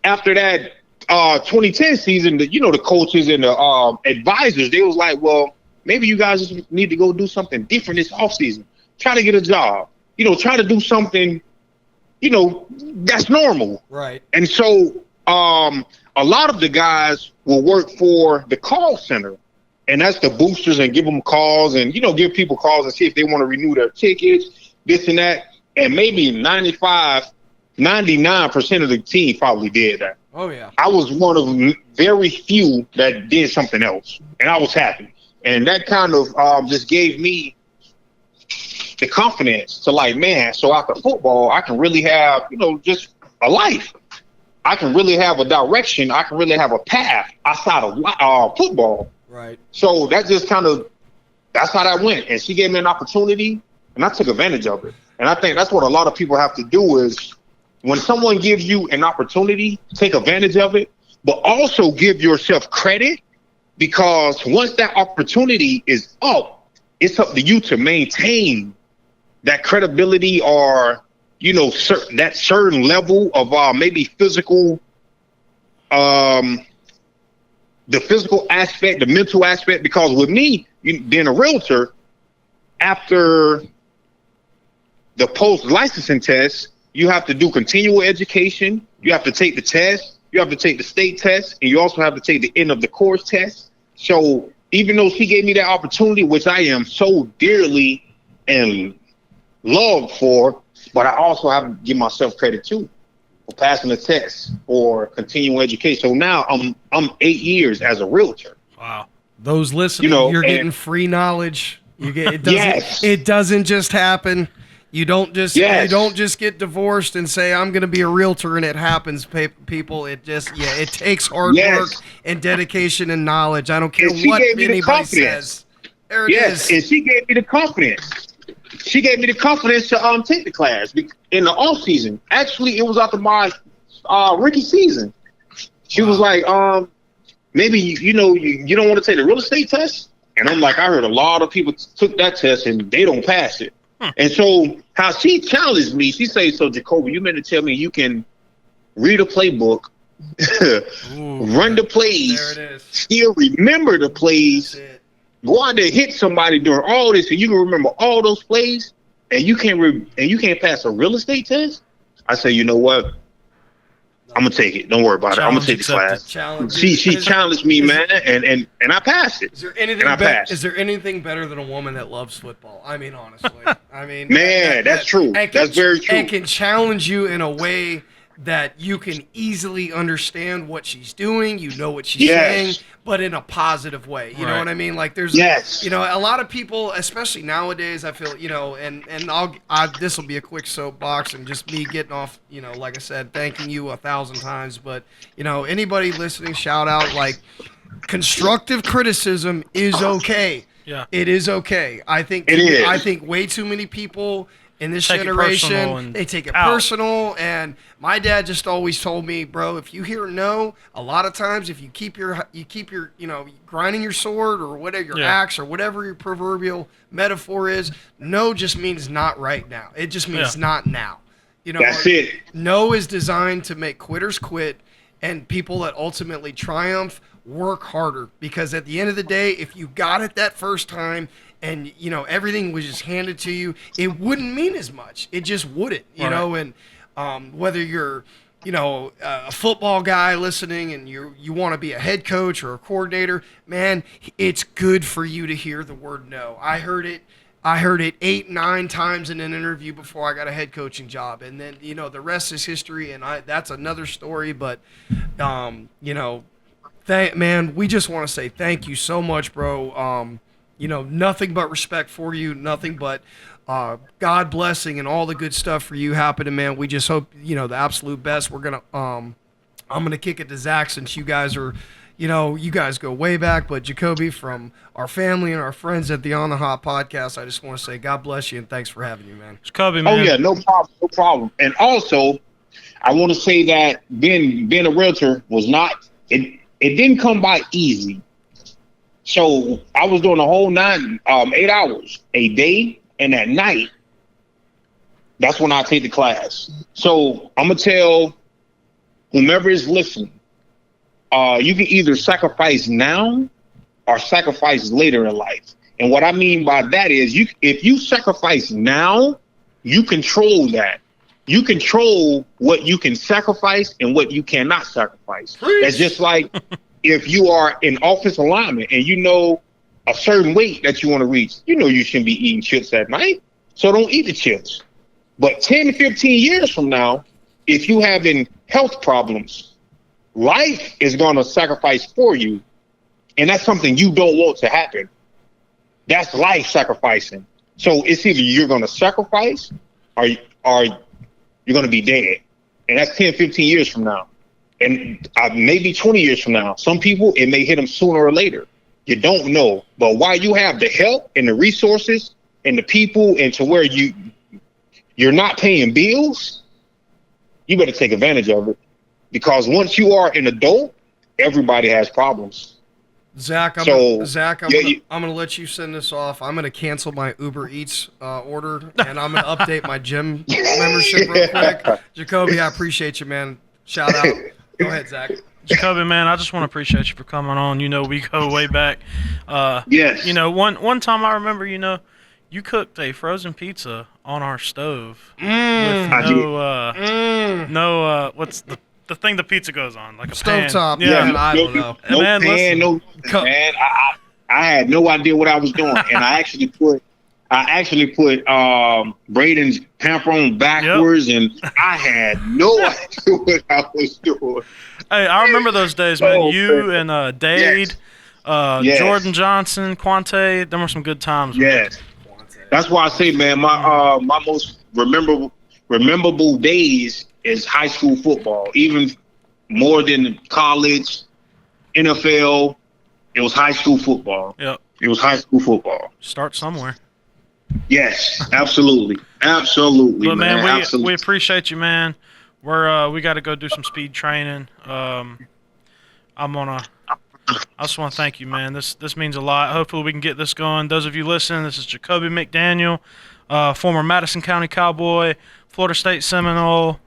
after that 2010 season, the coaches and the advisors, they was like, well, maybe you guys just need to go do something different this offseason. Try to get a job. Try to do something, that's normal. Right. And so a lot of the guys will work for the call center, and that's the boosters, and give them calls and, give people calls and see if they want to renew their tickets, this and that. And maybe 99% of the team probably did that. Oh, yeah. I was one of very few that did something else, and I was happy. And that kind of just gave me the confidence to like, man, so after football, I can really have, just a life. I can really have a direction. I can really have a path outside of football. Right. So that just that's how that went. And she gave me an opportunity, and I took advantage of it. And I think that's what a lot of people have to do is, when someone gives you an opportunity, take advantage of it, but also give yourself credit, because once that opportunity is up, it's up to you to maintain that credibility, or, that certain level of maybe physical, the physical aspect, the mental aspect. Because with me, being a realtor, after the post licensing test, you have to do continual education. You have to take the test. You have to take the state test, and you also have to take the end of the course test. So even though she gave me that opportunity, which I am so dearly and loved for, but I also have to give myself credit too for passing the test or continuing education. So now I'm 8 years as a realtor. Wow. Those listening, you're getting free knowledge. You get it doesn't just happen. You don't just get divorced and say I'm going to be a realtor and it happens. People, it takes hard work and dedication and knowledge. I don't care what anybody says. There it is. And she gave me the confidence. She gave me the confidence to take the class in the off season. Actually, it was after my rookie season. She was like, maybe you don't want to take the real estate test. And I'm like, I heard a lot of people took that test and they don't pass it. And so how she challenged me, she said, so Jacoby, you meant to tell me you can read a playbook, run the plays, still remember the plays, go out there, hit somebody during all this, and you can remember all those plays, and you can't pass a real estate test? I said, you know what? I'm gonna take it. Don't worry about it. I'm gonna take the class. She challenged me, man, and I passed it. Is there anything better than a woman that loves football? I mean, honestly. Man, that's true. That's very true. And can challenge you in a way that you can easily understand what she's doing. You know what she's saying, but in a positive way. You know what I mean? Like there's, a lot of people, especially nowadays, I feel, and this will be a quick soapbox and just me getting off, like I said, thanking you 1,000 times. But, anybody listening, shout out, like constructive criticism is okay. Yeah. It is okay. I think way too many people in this generation, they take it personal. And my dad just always told me, bro, if you hear no, a lot of times if you keep your grinding your sword or whatever your axe or whatever your proverbial metaphor is, no just means not right now. It just means not now. That's it. No is designed to make quitters quit and people that ultimately triumph work harder, because at the end of the day, if you got it that first time and everything was just handed to you, it wouldn't mean as much. It just wouldn't, know. And whether you're a football guy listening and you want to be a head coach or a coordinator, man, it's good for you to hear the word no. I heard it 8-9 times in an interview before I got a head coaching job, and then the rest is history, and that's another story. But man, we just want to say thank you so much, bro. Nothing but respect for you, nothing but God blessing and all the good stuff for you happening, man. We just hope, the absolute best. We're going to I'm going to kick it to Zach, since you guys are, you guys go way back, but Jacoby, from our family and our friends at the On the Hot podcast, I just want to say God bless you and thanks for having you, man. Jacoby, man. Oh yeah, no problem. And also, I want to say that being a realtor was not, it didn't come by easy. So I was doing the whole 8 hours a day, and at night, that's when I take the class. So I'm gonna tell whomever is listening, you can either sacrifice now or sacrifice later in life. And what I mean by that is, if you sacrifice now, you control that. You control what you can sacrifice and what you cannot sacrifice. That's just like if you are in office alignment and a certain weight that you want to reach, you shouldn't be eating chips at night. So don't eat the chips. But 10 to 15 years from now, if you having health problems, life is going to sacrifice for you. And that's something you don't want to happen. That's life sacrificing. So it's either you're going to sacrifice or you're going to be dead. And that's 10, 15 years from now. And maybe 20 years from now. Some people, it may hit them sooner or later. You don't know. But while you have the help and the resources and the people, and to where you're not paying bills, you better take advantage of it. Because once you are an adult, everybody has problems. Zach, I'm going to let you send this off. I'm going to cancel my Uber Eats order, and I'm going to update my gym membership real quick. Jacoby, I appreciate you, man. Shout out. Go ahead, Zach. Jacoby, man, I just want to appreciate you for coming on. We go way back. Yes. One time I remember, you cooked a frozen pizza on our stove with I what's the thing the pizza goes on, like a pan. Stovetop. Yeah. Man, I don't know. No Man, pan, listen. man. I had no idea what I was doing, and I actually put Braden's pamper on backwards, and I had no idea what I was doing. Hey, I remember those days, man. Oh, You man. and Dade, Yes. Jordan Johnson, Quante. Them were some good times. Man. Yes, that's why I say, man, my most rememberable days is high school football. Even more than college, NFL, it was high school football. Yep. It was high school football. Start somewhere. Yes, absolutely, absolutely, But man, absolutely. we appreciate you, man. We got to go do some speed training. I just want to thank you, man. This means a lot. Hopefully we can get this going. Those of you listening, this is Jacoby McDaniel, former Madison County Cowboy, Florida State Seminole,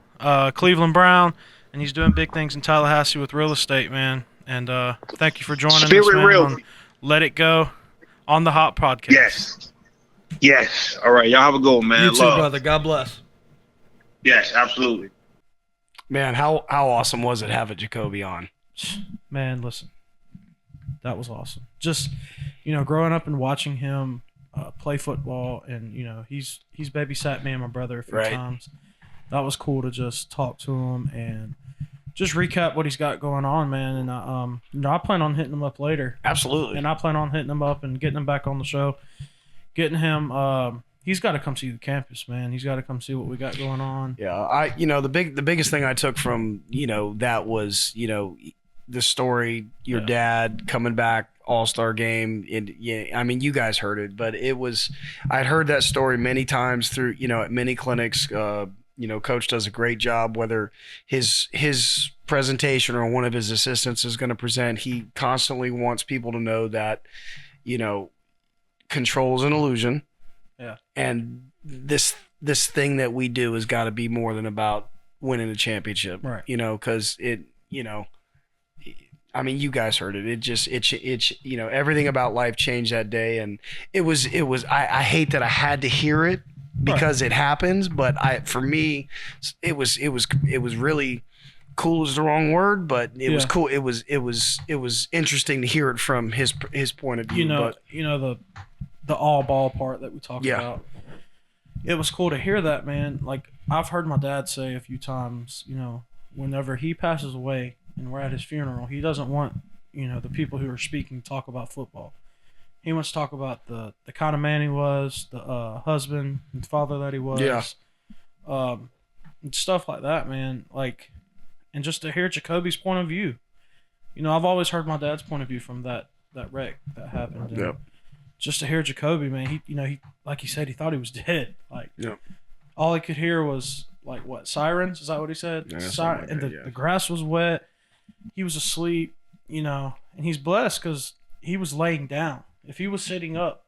Cleveland Brown, and he's doing big things in Tallahassee with real estate, man. And thank you for joining us, Spirit man, Realty. on Let It Go on the Hot Podcast. Yes. All right, y'all have a good one, man. You too, Love. brother. God bless. Yes, absolutely. Man, how awesome was it having Jacoby on? Man, listen, that was awesome. Just, growing up and watching him play football, and he's babysat me and my brother a few Right. times. That was cool to just talk to him and just recap what he's got going on, man. And I plan on hitting him up later, Absolutely. and I plan on hitting him up and getting him back on the show, getting him. He's got to come see the campus, man. He's got to come see what we got going on. Yeah, the biggest thing I took from that was the story, your dad coming back, All-Star game, and I mean you guys heard it, but I'd heard that story many times through at many clinics. Coach does a great job, whether his presentation or one of his assistants is going to present. He constantly wants people to know that control is an illusion. Yeah. And this thing that we do has got to be more than about winning a championship. Right. Because I mean, you guys heard it. It everything about life changed that day. And it was, I hate that I had to hear it because it happens, but for me, it was really cool is the wrong word, but it was cool. It was interesting to hear it from his point of view. The all ball part that we talked about. It was cool to hear that, man. Like, I've heard my dad say a few times, whenever he passes away and we're at his funeral, he doesn't want, the people who are speaking to talk about football. He wants to talk about the kind of man he was, the husband and father that he was. Yeah. And stuff like that, man. Like, and just to hear Jacoby's point of view. I've always heard my dad's point of view from that wreck that happened. And just to hear Jacoby, man, he like he said, he thought he was dead. Like, all he could hear was like what, sirens? Is that what he said? Yeah, And the grass was wet. He was asleep, and he's blessed because he was laying down. If he was sitting up,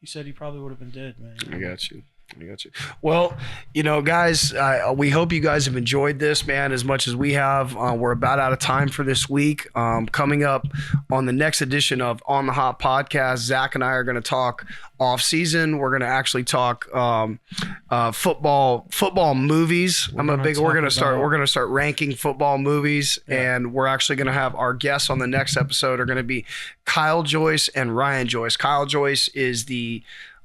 he said he probably would have been dead, man. I got you. Well, guys, we hope you guys have enjoyed this, man, as much as we have. We're about out of time for this week. Coming up on the next edition of On the Hot Podcast, Zach and I are going to talk off season. We're going to actually talk football movies. We're going to start ranking football movies, and we're actually going to have our guests on the next episode are going to be Kyle Joyce and Ryan Joyce. Kyle Joyce is the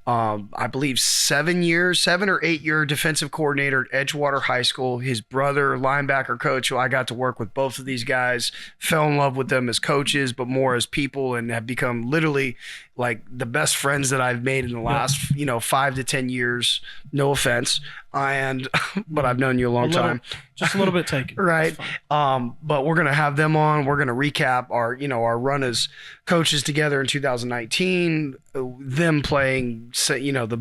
I believe 7 or 8 year defensive coordinator at Edgewater High School. His brother, linebacker coach, who I got to work with both of these guys, fell in love with them as coaches, but more as people, and have become literally like the best friends that I've made in the last, 5 to 10 years. No offense. But I've known you a long time. Just a little bit taken. Right. But we're going to have them on. We're going to recap our run as coaches together in 2019, them playing, the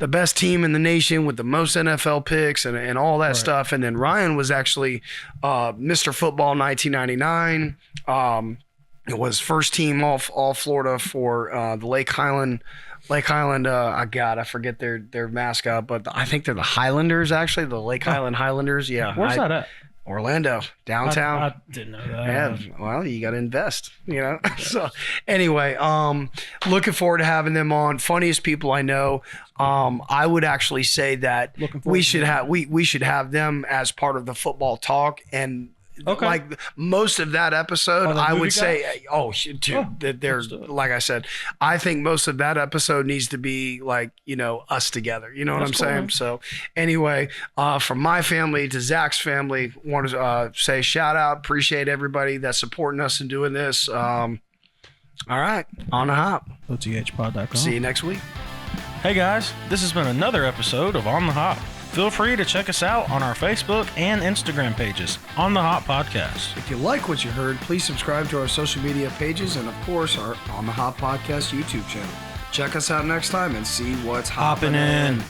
best team in the nation with the most NFL picks and all that stuff. And then Ryan was actually Mr. Football 1999. It was first team all Florida for the Lake Highland. I forget their mascot, but I think they're the Highlanders, actually, the Lake Highland Highlanders. Yeah. Where's that at? Orlando, downtown. I didn't know that. Yeah, well, you got to invest, you know. So, anyway, looking forward to having them on. Funniest people I know. I would actually say that Looking forward we to should have we should have them as part of the football talk and. Okay. Like most of that episode, the I movie would guys? say, dude, that they're let's do it. like I said, I think most of that episode needs to be like, you know, us together. You know what That's I'm cool, saying? man. So anyway, from my family to Zach's family, want to say shout out, appreciate everybody that's supporting us and doing this. All right, on the hop. OTHpod.com. See you next week. Hey guys, this has been another episode of On the Hop. Feel free to check us out on our Facebook and Instagram pages, On the Hop Podcast. If you like what you heard, please subscribe to our social media pages and, of course, our On the Hop Podcast YouTube channel. Check us out next time and see what's Hopping in.